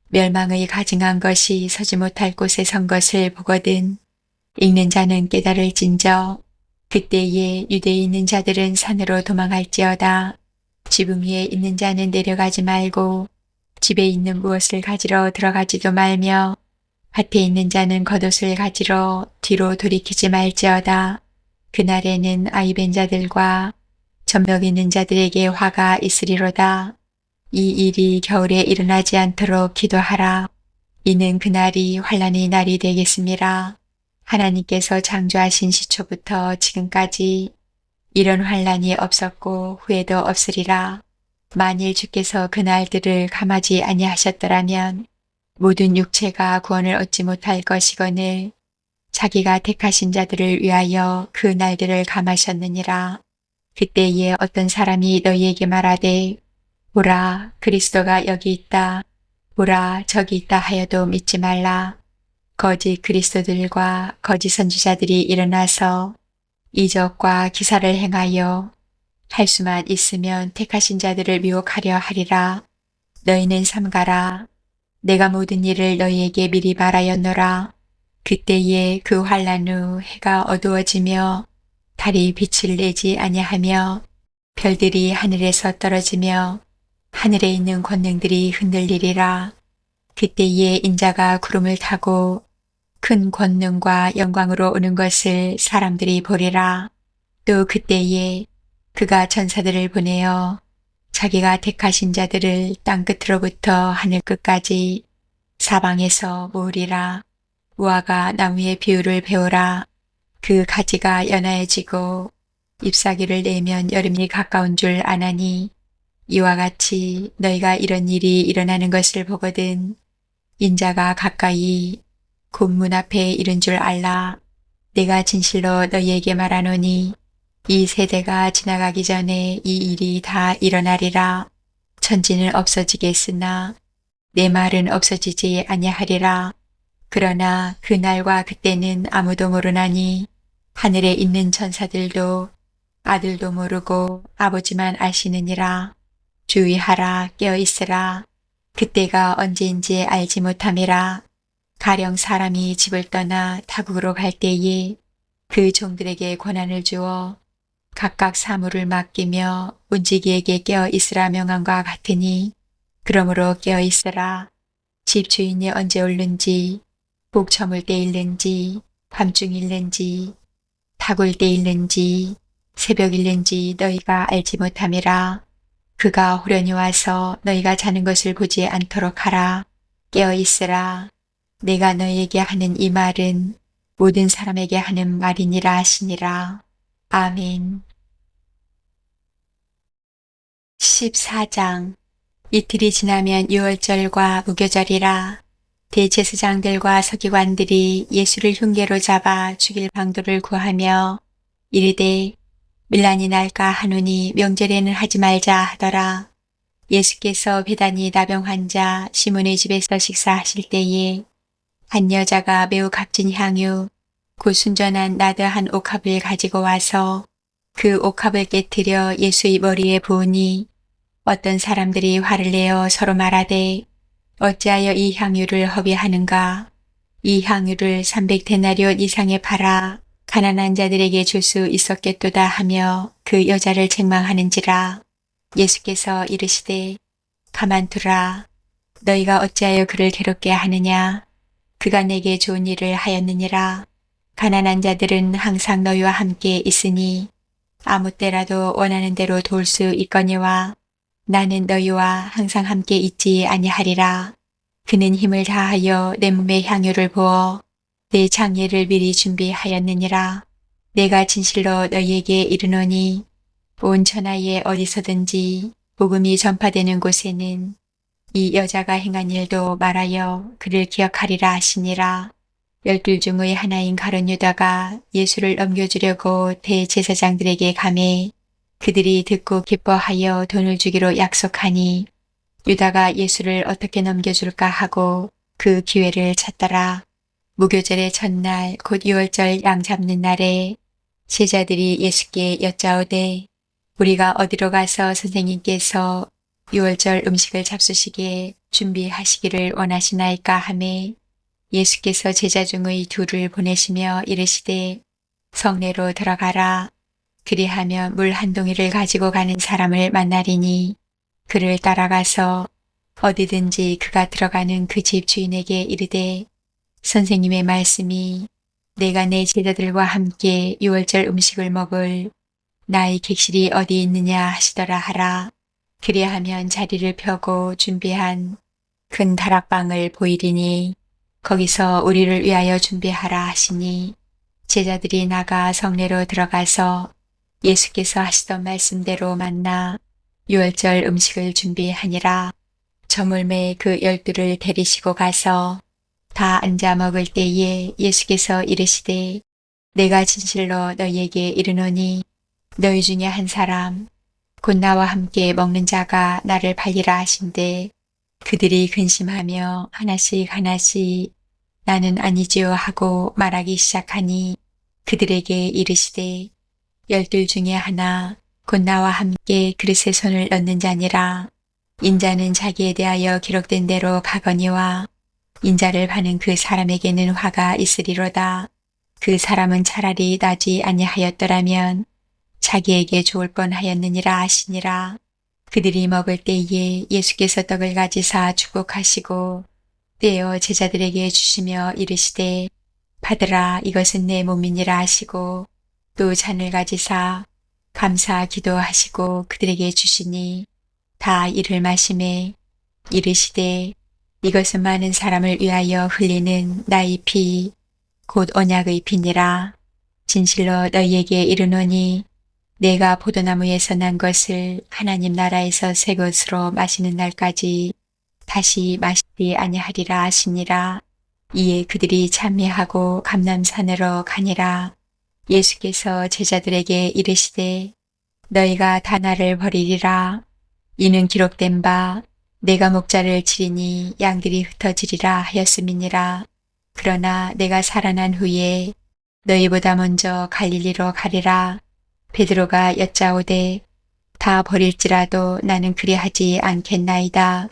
멸망의 가증한 것이 서지 못할 곳에 선 것을 보거든 읽는 자는 깨달을진저 그때에 유대에 있는 자들은 산으로 도망할지어다. 지붕 위에 있는 자는 내려가지 말고 집에 있는 무엇을 가지러 들어가지도 말며 밭에 있는 자는 겉옷을 가지러 뒤로 돌이키지 말지어다. 그날에는 아이벤 자들과 젖먹 있는 자들에게 화가 있으리로다. 이 일이 겨울에 일어나지 않도록 기도하라. 이는 그날이 환난의 날이 되겠습니다. 하나님께서 창조하신 시초부터 지금까지 이런 환난이 없었고 후에도 없으리라. 만일 주께서 그 날들을 감하지 아니하셨더라면 모든 육체가 구원을 얻지 못할 것이거늘 자기가 택하신 자들을 위하여 그 날들을 감하셨느니라. 그때에 어떤 사람이 너희에게 말하되 보라 그리스도가 여기 있다. 보라 저기 있다 하여도 믿지 말라. 거짓 그리스도들과 거짓 선지자들이 일어나서 이적과 기사를 행하여 할 수만 있으면 택하신 자들을 미혹하려 하리라. 너희는 삼가라. 내가 모든 일을 너희에게 미리 말하였노라. 그때에 그 환난 후 해가 어두워지며 달이 빛을 내지 아니하며 별들이 하늘에서 떨어지며 하늘에 있는 권능들이 흔들리리라. 그때에 인자가 구름을 타고 큰 권능과 영광으로 오는 것을 사람들이 보리라. 또 그때에 그가 천사들을 보내어 자기가 택하신 자들을 땅 끝으로부터 하늘 끝까지 사방에서 모으리라. 무화과 나무의 비유를 배우라. 그 가지가 연하여지고 잎사귀를 내면 여름이 가까운 줄 아나니 이와 같이 너희가 이런 일이 일어나는 것을 보거든 인자가 가까이 곧 문 앞에 이른 줄 알라. 내가 진실로 너희에게 말하노니 이 세대가 지나가기 전에 이 일이 다 일어나리라. 천지는 없어지겠으나 내 말은 없어지지 아니하리라. 그러나 그 날과 그때는 아무도 모르나니 하늘에 있는 천사들도 아들도 모르고 아버지만 아시느니라. 주의하라, 깨어있으라. 그때가 언제인지 알지 못함이라. 가령 사람이 집을 떠나 타국으로 갈 때에 그 종들에게 권한을 주어 각각 사물을 맡기며 운지기에게 깨어있으라 명함과 같으니, 그러므로 깨어있으라. 집 주인이 언제 올는지, 복 저물 때일는지, 밤중일는지, 타굴 때일는지, 새벽일는지 너희가 알지 못함이라. 그가 호련히 와서 너희가 자는 것을 보지 않도록 하라. 깨어있으라. 내가 너희에게 하는 이 말은 모든 사람에게 하는 말이니라 하시니라. 아멘. 14장. 이틀이 지나면 유월절과 무교절이라. 대제사장들과 서기관들이 예수를 흉계로 잡아 죽일 방도를 구하며 이르되 밀란이 날까 하노니 명절에는 하지 말자 하더라. 예수께서 베다니 나병 환자 시몬의 집에서 식사하실 때에 한 여자가 매우 값진 향유 곧 순전한 나드한 옥합을 가지고 와서 그 옥합을 깨뜨려 예수의 머리에 부으니 어떤 사람들이 화를 내어 서로 말하되 어찌하여 이 향유를 허비하는가. 이 향유를 300데나리온 이상에 팔아 가난한 자들에게 줄 수 있었겠도다 하며 그 여자를 책망하는지라. 예수께서 이르시되 가만두라. 너희가 어찌하여 그를 괴롭게 하느냐. 그가 내게 좋은 일을 하였느니라. 가난한 자들은 항상 너희와 함께 있으니 아무 때라도 원하는 대로 도울 수 있거니와 나는 너희와 항상 함께 있지 아니하리라. 그는 힘을 다하여 내 몸에 향유를 부어 내 장례를 미리 준비하였느니라. 내가 진실로 너희에게 이르노니 온 천하에 어디서든지 복음이 전파되는 곳에는 이 여자가 행한 일도 말하여 그를 기억하리라 하시니라. 12 중의 하나인 가룟 유다가 예수를 넘겨주려고 대제사장들에게 가매 그들이 듣고 기뻐하여 돈을 주기로 약속하니 유다가 예수를 어떻게 넘겨줄까 하고 그 기회를 찾더라. 무교절의 첫날 곧 유월절 양 잡는 날에 제자들이 예수께 여짜오되 우리가 어디로 가서 선생님께서 유월절 음식을 잡수시기에 준비하시기를 원하시나이까 하매 예수께서 제자 중의 둘을 보내시며 이르시되 성내로 들어가라. 그리하면 물 한 동이를 가지고 가는 사람을 만나리니 그를 따라가서 어디든지 그가 들어가는 그 집 주인에게 이르되 선생님의 말씀이 내가 내 제자들과 함께 유월절 음식을 먹을 나의 객실이 어디 있느냐 하시더라 하라. 그리하면 자리를 펴고 준비한 큰 다락방을 보이리니 거기서 우리를 위하여 준비하라 하시니 제자들이 나가 성내로 들어가서 예수께서 하시던 말씀대로 만나 유월절 음식을 준비하니라. 저물매 그 12를 데리시고 가서 다 앉아 먹을 때에 예수께서 이르시되 내가 진실로 너희에게 이르노니 너희 중에 한 사람 곧 나와 함께 먹는 자가 나를 팔리라 하신대 그들이 근심하며 하나씩 나는 아니지요 하고 말하기 시작하니 그들에게 이르시되 12 중에 하나 곧 나와 함께 그릇에 손을 넣는 자니라. 인자는 자기에 대하여 기록된 대로 가거니와 인자를 파는 그 사람에게는 화가 있으리로다. 그 사람은 차라리 나지 아니하였더라면 자기에게 좋을 뻔하였느니라 하시니라. 그들이 먹을 때에 예수께서 떡을 가지사 축복하시고 떼어 제자들에게 주시며 이르시되 받으라 이것은 내 몸이니라 하시고 또 잔을 가지사 감사 기도하시고 그들에게 주시니 다 이를 마시매 이르시되 이것은 많은 사람을 위하여 흘리는 나의 피 곧 언약의 피니라. 진실로 너희에게 이르노니 내가 포도나무에서 난 것을 하나님 나라에서 새 것으로 마시는 날까지 다시 마시지 아니하리라 하시니라. 이에 그들이 찬미하고 감람산으로 가니라. 예수께서 제자들에게 이르시되 너희가 다 나를 버리리라. 이는 기록된 바 내가 목자를 치리니 양들이 흩어지리라 하였음이니라. 그러나 내가 살아난 후에 너희보다 먼저 갈릴리로 가리라. 베드로가 여짜오되 다 버릴지라도 나는 그리하지 않겠나이다.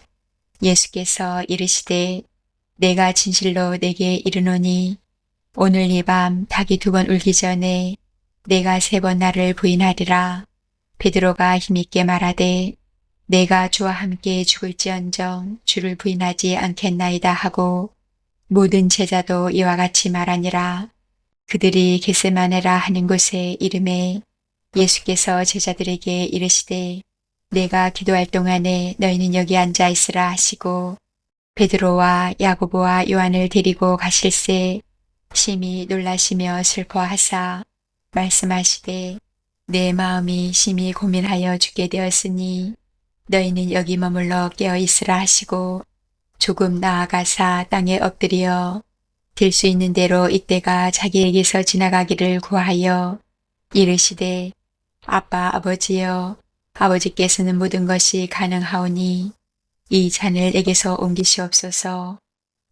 예수께서 이르시되 내가 진실로 내게 이르노니 오늘 이 밤 닭이 2번 울기 전에 내가 3번 나를 부인하리라. 베드로가 힘있게 말하되 내가 주와 함께 죽을지언정 주를 부인하지 않겠나이다 하고 모든 제자도 이와 같이 말하니라. 그들이 겟세마네라 하는 곳에 이름에 예수께서 제자들에게 이르시되 내가 기도할 동안에 너희는 여기 앉아 있으라 하시고 베드로와 야고보와 요한을 데리고 가실새 심히 놀라시며 슬퍼하사 말씀하시되 내 마음이 심히 고민하여 죽게 되었으니 너희는 여기 머물러 깨어 있으라 하시고 조금 나아가사 땅에 엎드려 될 수 있는 대로 이때가 자기에게서 지나가기를 구하여 이르시되 아빠 아버지여 아버지께서는 모든 것이 가능하오니 이 잔을 내게서 옮기시옵소서.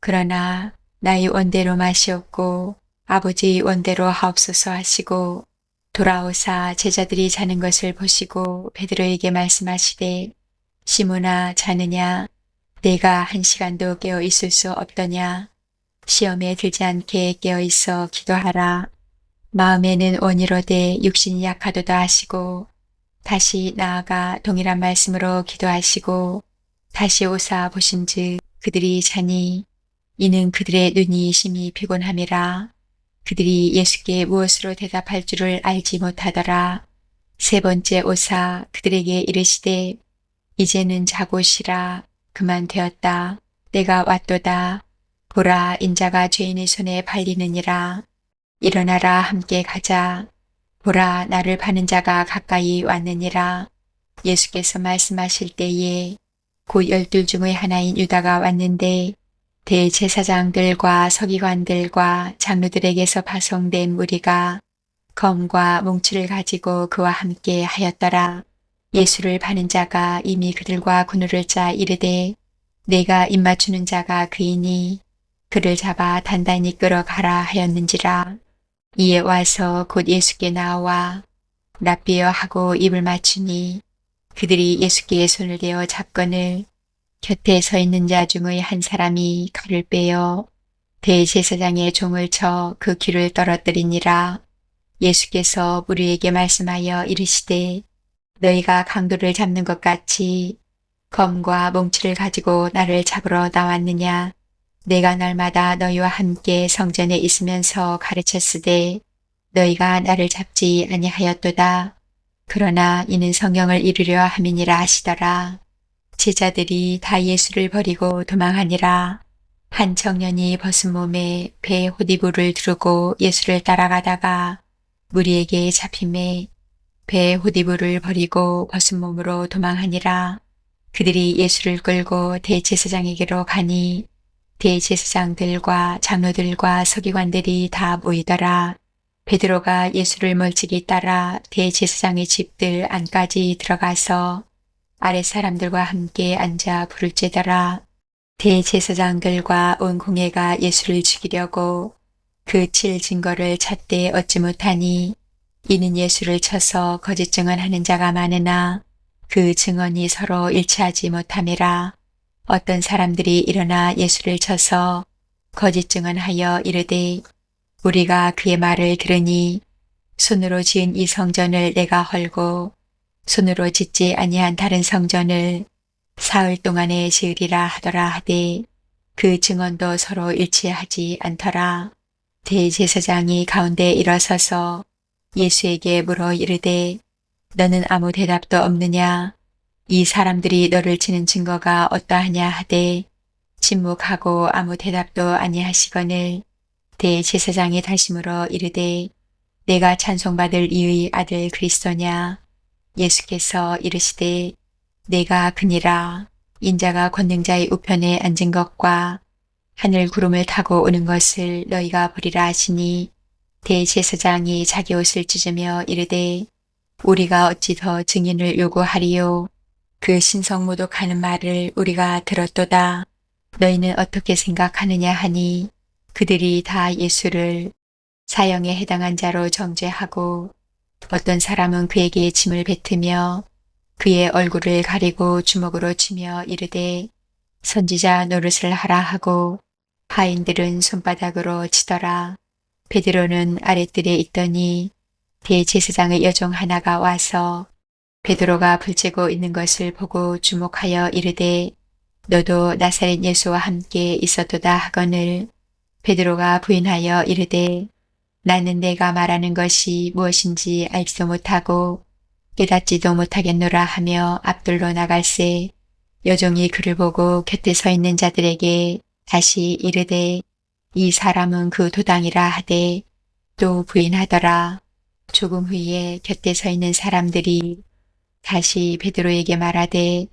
그러나 나의 원대로 마시옵고 아버지의 원대로 하옵소서 하시고 돌아오사 제자들이 자는 것을 보시고 베드로에게 말씀하시되 시몬아 자느냐 내가 1시간도 깨어 있을 수 없더냐. 시험에 들지 않게 깨어 있어 기도하라. 마음에는 원이로되 육신이 약하도다 하시고 다시 나아가 동일한 말씀으로 기도하시고 다시 오사 보신즉 그들이 자니 이는 그들의 눈이 심히 피곤함이라. 그들이 예수께 무엇으로 대답할 줄을 알지 못하더라. 3번째 오사 그들에게 이르시되 이제는 자고 쉬라. 그만 되었다. 때가 왔도다. 보라 인자가 죄인의 손에 팔리느니라. 일어나라 함께 가자. 보라 나를 파는 자가 가까이 왔느니라. 예수께서 말씀하실 때에 곧 12 중의 하나인 유다가 왔는데 대제사장들과 서기관들과 장로들에게서 파송된 무리가 검과 몽치를 가지고 그와 함께 하였더라. 예수를 파는 자가 이미 그들과 군우를 짜 이르되 내가 입맞추는 자가 그이니 그를 잡아 단단히 끌어가라 하였는지라. 이에 와서 곧 예수께 나와 랍비여 하고 입을 맞추니 그들이 예수께 손을 대어 잡거늘 곁에 서 있는 자 중의 한 사람이 칼을 빼어 대제사장의 종을 쳐 그 귀를 떨어뜨리니라. 예수께서 무리에게 말씀하여 이르시되 너희가 강도를 잡는 것 같이 검과 몽치를 가지고 나를 잡으러 나왔느냐. 내가 날마다 너희와 함께 성전에 있으면서 가르쳤으되 너희가 나를 잡지 아니하였도다. 그러나 이는 성경을 이루려 함이니라 하시더라. 제자들이 다 예수를 버리고 도망하니라. 한 청년이 벗은 몸에 배 호디부를 두르고 예수를 따라가다가 무리에게 잡힘에 배 호디부를 버리고 벗은 몸으로 도망하니라. 그들이 예수를 끌고 대제사장에게로 가니 대제사장들과 장로들과 서기관들이 다 모이더라. 베드로가 예수를 멀찍이 따라 대제사장의 집들 안까지 들어가서 아랫 사람들과 함께 앉아 부를 째더라. 대제사장들과 온 공회가 예수를 죽이려고 그 칠 증거를 찾되 얻지 못하니 이는 예수를 쳐서 거짓 증언하는 자가 많으나 그 증언이 서로 일치하지 못함이라. 어떤 사람들이 일어나 예수를 쳐서 거짓 증언하여 이르되 우리가 그의 말을 들으니 손으로 지은 이 성전을 내가 헐고 손으로 짓지 아니한 다른 성전을 사흘 동안에 지으리라 하더라 하되 그 증언도 서로 일치하지 않더라. 대제사장이 가운데 일어서서 예수에게 물어 이르되 너는 아무 대답도 없느냐. 이 사람들이 너를 치는 증거가 어떠하냐 하되 침묵하고 아무 대답도 아니하시거늘 대제사장이 다시 물어 이르되 내가 찬송받을 이의 아들 그리스도냐. 예수께서 이르시되 내가 그니라. 인자가 권능자의 우편에 앉은 것과 하늘 구름을 타고 오는 것을 너희가 보리라 하시니 대제사장이 자기 옷을 찢으며 이르되 우리가 어찌 더 증인을 요구하리요. 그 신성모독하는 말을 우리가 들었도다. 너희는 어떻게 생각하느냐 하니 그들이 다 예수를 사형에 해당한 자로 정죄하고 어떤 사람은 그에게 침을 뱉으며 그의 얼굴을 가리고 주먹으로 치며 이르되 선지자 노릇을 하라 하고 하인들은 손바닥으로 치더라. 베드로는 아랫뜰에 있더니 대제사장의 여종 하나가 와서 베드로가 불쬐고 있는 것을 보고 주목하여 이르되 너도 나사렛 예수와 함께 있었도다 하거늘 베드로가 부인하여 이르되 나는 내가 말하는 것이 무엇인지 알지도 못하고 깨닫지도 못하겠노라 하며 앞들로 나갈새 여종이 그를 보고 곁에 서 있는 자들에게 다시 이르되 이 사람은 그 도당이라 하되 또 부인하더라. 조금 후에 곁에 서 있는 사람들이 다시 베드로에게 말하되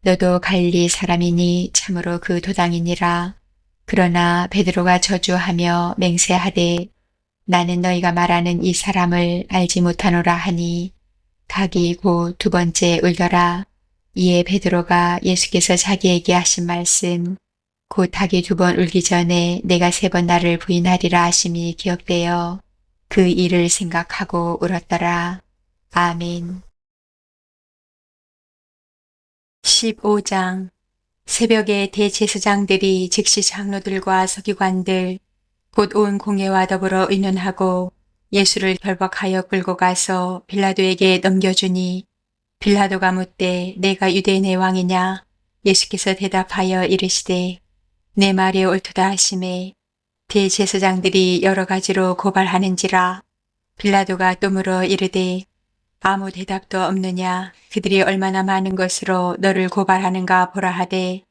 너도 갈릴리 사람이니 참으로 그 도당이니라. 그러나 베드로가 저주하며 맹세하되 나는 너희가 말하는 이 사람을 알지 못하노라 하니 닭이 곧 두 번째 울더라. 이에 베드로가 예수께서 자기에게 하신 말씀 곧 닭이 두 번 울기 전에 내가 세 번 나를 부인하리라 하심이 기억되어 그 일을 생각하고 울었더라. 아멘. 15장. 새벽에 대제사장들이 즉시 장로들과 서기관들 곧 온 공회와 더불어 의논하고 예수를 결박하여 끌고 가서 빌라도에게 넘겨주니 빌라도가 묻되 내가 유대인의 왕이냐? 예수께서 대답하여 이르시되 내 말이 옳도다 하시매 대제사장들이 여러 가지로 고발하는지라. 빌라도가 또 물어 이르되 아무 대답도 없느냐? 그들이 얼마나 많은 것으로 너를 고발하는가 보라 하되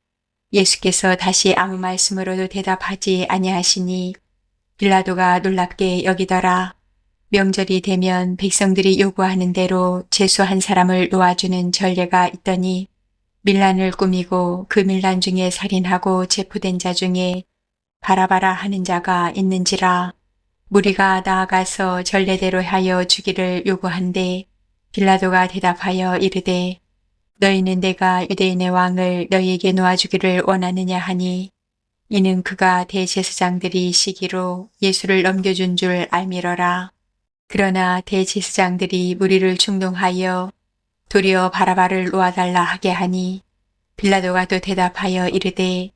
예수께서 다시 아무 말씀으로도 대답하지 아니하시니 빌라도가 놀랍게 여기더라. 명절이 되면 백성들이 요구하는 대로 죄수 한 사람을 놓아주는 전례가 있더니 밀란을 꾸미고 그 밀란 중에 살인하고 체포된 자 중에 바라바라 하는 자가 있는지라. 무리가 나아가서 전례대로 하여 주기를 요구한데 빌라도가 대답하여 이르되 너희는 내가 유대인의 왕을 너희에게 놓아주기를 원하느냐 하니 이는 그가 대제사장들이 시기로 예수를 넘겨준 줄 알미러라. 그러나 대제사장들이 무리를 충동하여 도리어 바라바를 놓아달라 하게 하니 빌라도가 또 대답하여 이르되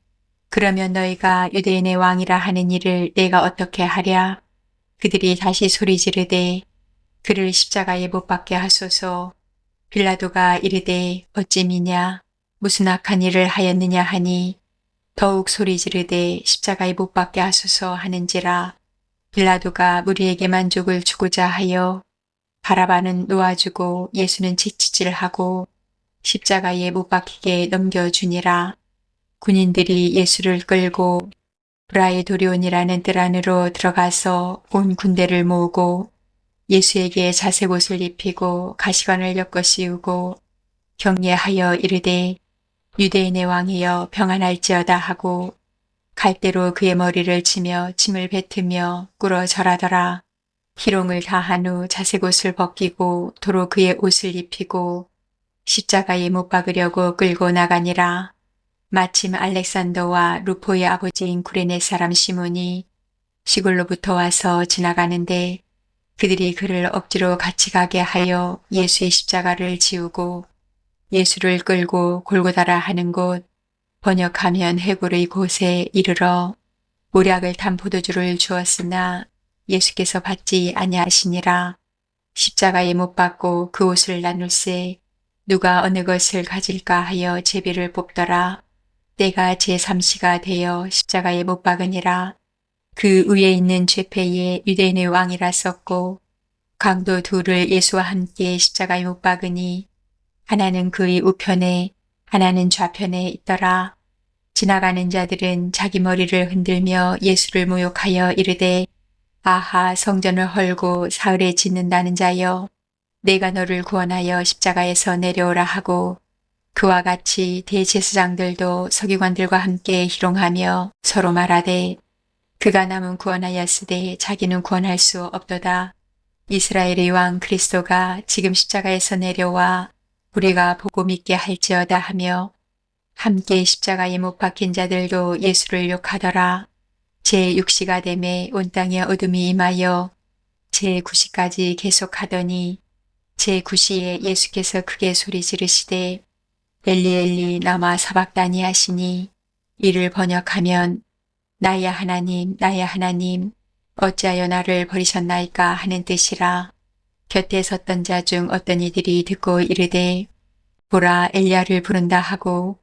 그러면 너희가 유대인의 왕이라 하는 일을 내가 어떻게 하랴? 그들이 다시 소리 지르되 그를 십자가에 못 박게 하소서. 빌라도가 이르되 어찌 미냐? 무슨 악한 일을 하였느냐 하니 더욱 소리 지르되 십자가에 못 박게 하소서 하는지라. 빌라도가 무리에게 만족을 주고자 하여 바라바는 놓아주고 예수는 채찍질하고 십자가에 못 박히게 넘겨주니라. 군인들이 예수를 끌고 브라에도리온이라는 뜰 안으로 들어가서 온 군대를 모으고 예수에게 자색 옷을 입히고 가시관을 엮어 씌우고 경례하여 이르되 유대인의 왕이여 평안할지어다 하고 갈대로 그의 머리를 치며 침을 뱉으며 꿇어 절하더라. 희롱을 다한 후 자색 옷을 벗기고 도로 그의 옷을 입히고 십자가에 못 박으려고 끌고 나가니라. 마침 알렉산더와 루포의 아버지인 구레네 사람 시몬이 시골로부터 와서 지나가는데 그들이 그를 억지로 같이 가게 하여 예수의 십자가를 지우고 예수를 끌고 골고다라 하는 곳 번역하면 해골의 곳에 이르러 모략을 탄 포도주를 주었으나 예수께서 받지 아니하시니라. 십자가에 못 박고 그 옷을 나눌세 누가 어느 것을 가질까 하여 제비를 뽑더라. 때가 제3시가 되어 십자가에 못 박으니라. 그 위에 있는 죄패에 유대인의 왕이라 썼고 강도 둘을 예수와 함께 십자가에 못 박으니 하나는 그의 우편에 하나는 좌편에 있더라. 지나가는 자들은 자기 머리를 흔들며 예수를 모욕하여 이르되 아하 성전을 헐고 사흘에 짓는다는 자여 내가 너를 구원하여 십자가에서 내려오라 하고 그와 같이 대제사장들도 서기관들과 함께 희롱하며 서로 말하되 그가 남은 구원하였으되 자기는 구원할 수 없도다. 이스라엘의 왕 그리스도가 지금 십자가에서 내려와 우리가 보고 믿게 할지어다 하며 함께 십자가에 못 박힌 자들도 예수를 욕하더라. 제6시가 되매 온 땅에 어둠이 임하여 제9시까지 계속하더니 제9시에 예수께서 크게 소리 지르시되 엘리 엘리 라마 사박다니 하시니 이를 번역하면 나의 하나님 나의 하나님 어찌하여 나를 버리셨나이까 하는 뜻이라. 곁에 섰던 자 중 어떤 이들이 듣고 이르되 보라 엘리야를 부른다 하고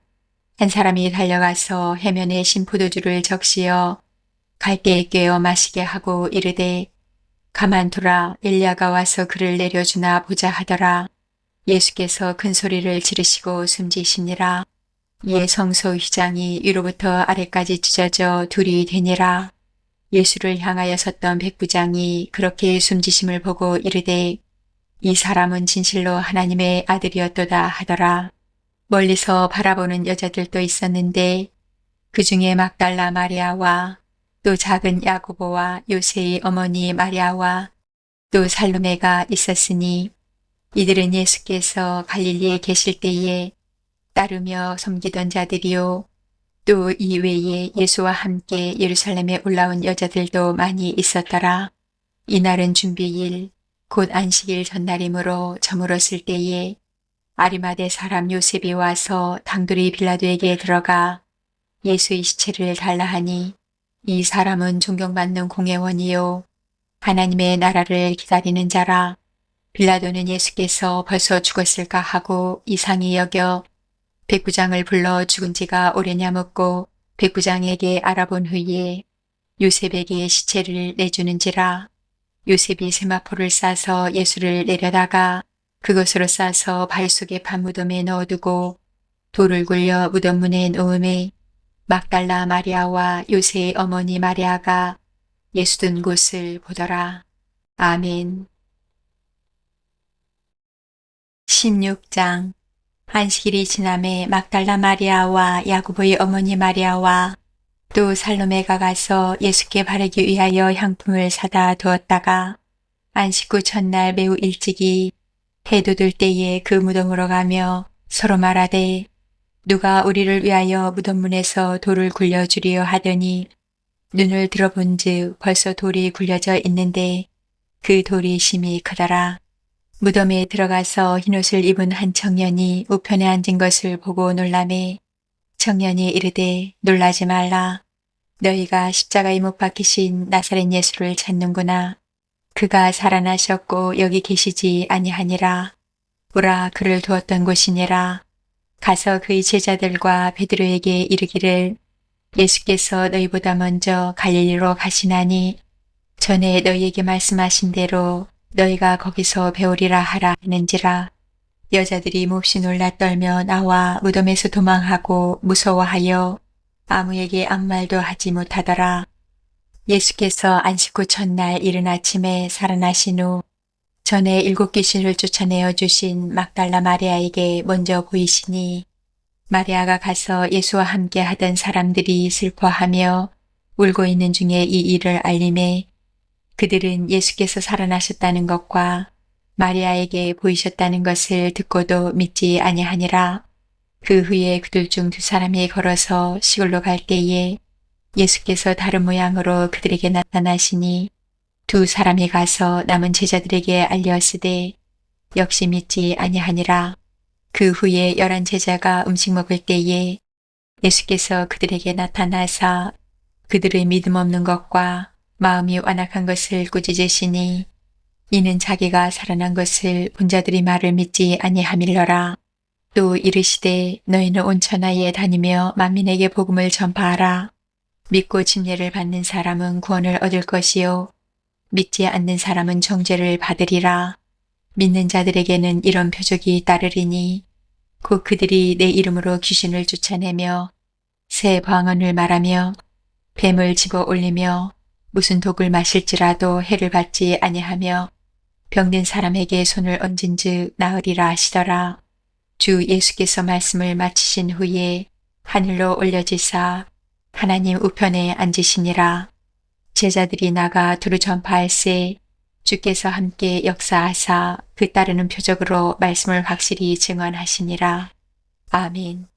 한 사람이 달려가서 해면에 신 포도주를 적시어 갈대에 꿰어 마시게 하고 이르되 가만두라 엘리야가 와서 그를 내려주나 보자 하더라. 예수께서 큰 소리를 지르시고 숨지시니라. 이에 성소 휘장이 위로부터 아래까지 찢어져 둘이 되니라. 예수를 향하여 섰던 백부장이 그렇게 숨지심을 보고 이르되 이 사람은 진실로 하나님의 아들이었도다 하더라. 멀리서 바라보는 여자들도 있었는데 그 중에 막달라 마리아와 또 작은 야고보와 요새의 어머니 마리아와 또 살로메가 있었으니 이들은 예수께서 갈릴리에 계실 때에 따르며 섬기던 자들이요 또 이외에 예수와 함께 예루살렘에 올라온 여자들도 많이 있었더라. 이날은 준비일 곧 안식일 전날이므로 저물었을 때에 아리마대 사람 요셉이 와서 당돌이 빌라도에게 들어가 예수의 시체를 달라 하니 이 사람은 존경받는 공회원이요 하나님의 나라를 기다리는 자라. 빌라도는 예수께서 벌써 죽었을까 하고 이상히 여겨 백부장을 불러 죽은 지가 오래냐 묻고 백부장에게 알아본 후에 요셉에게 시체를 내주는지라. 요셉이 세마포를 싸서 예수를 내려다가 그것으로 싸서 발 속에 판무덤에 넣어두고 돌을 굴려 무덤 문에 놓음에 막달라 마리아와 요새의 어머니 마리아가 예수 든 곳을 보더라. 아멘. 16장. 안식일이 지남에 막달라 마리아와 야고보의 어머니 마리아와 또 살로메가 가서 예수께 바르기 위하여 향품을 사다 두었다가 안식 후 첫날 매우 일찍이 해도 들 때에 그 무덤으로 가며 서로 말하되 누가 우리를 위하여 무덤 문에서 돌을 굴려주리요 하더니 눈을 들어본즉 벌써 돌이 굴려져 있는데 그 돌이 심히 크더라. 무덤에 들어가서 흰옷을 입은 한 청년이 우편에 앉은 것을 보고 놀라매 청년이 이르되 놀라지 말라. 너희가 십자가에 못 박히신 나사렛 예수를 찾는구나. 그가 살아나셨고 여기 계시지 아니하니라. 보라 그를 두었던 곳이니라. 가서 그의 제자들과 베드로에게 이르기를 예수께서 너희보다 먼저 갈릴리로 가시나니 전에 너희에게 말씀하신 대로 너희가 거기서 배우리라 하라 하는지라. 여자들이 몹시 놀라 떨며 나와 무덤에서 도망하고 무서워하여 아무에게 아무 말도 하지 못하더라. 예수께서 안식 후 첫날 이른 아침에 살아나신 후 전에 7 귀신을 쫓아내어 주신 막달라 마리아에게 먼저 보이시니 마리아가 가서 예수와 함께 하던 사람들이 슬퍼하며 울고 있는 중에 이 일을 알림해 그들은 예수께서 살아나셨다는 것과 마리아에게 보이셨다는 것을 듣고도 믿지 아니하니라. 그 후에 그들 중 2 사람이 걸어서 시골로 갈 때에 예수께서 다른 모양으로 그들에게 나타나시니 2 사람이 가서 남은 제자들에게 알렸으되 역시 믿지 아니하니라. 그 후에 11 제자가 음식 먹을 때에 예수께서 그들에게 나타나사 그들의 믿음 없는 것과 마음이 완악한 것을 꾸짖으시니 이는 자기가 살아난 것을 본 자들이 말을 믿지 아니함일러라. 또 이르시되 너희는 온 천하에 다니며 만민에게 복음을 전파하라. 믿고 침례를 받는 사람은 구원을 얻을 것이요 믿지 않는 사람은 정죄를 받으리라. 믿는 자들에게는 이런 표적이 따르리니 곧 그들이 내 이름으로 귀신을 쫓아내며 새 방언을 말하며 뱀을 집어 올리며 무슨 독을 마실지라도 해를 받지 아니하며 병든 사람에게 손을 얹은즉 나으리라 하시더라. 주 예수께서 말씀을 마치신 후에 하늘로 올려지사 하나님 우편에 앉으시니라. 제자들이 나가 두루 전파할세 주께서 함께 역사하사 그 따르는 표적으로 말씀을 확실히 증언하시니라. 아멘.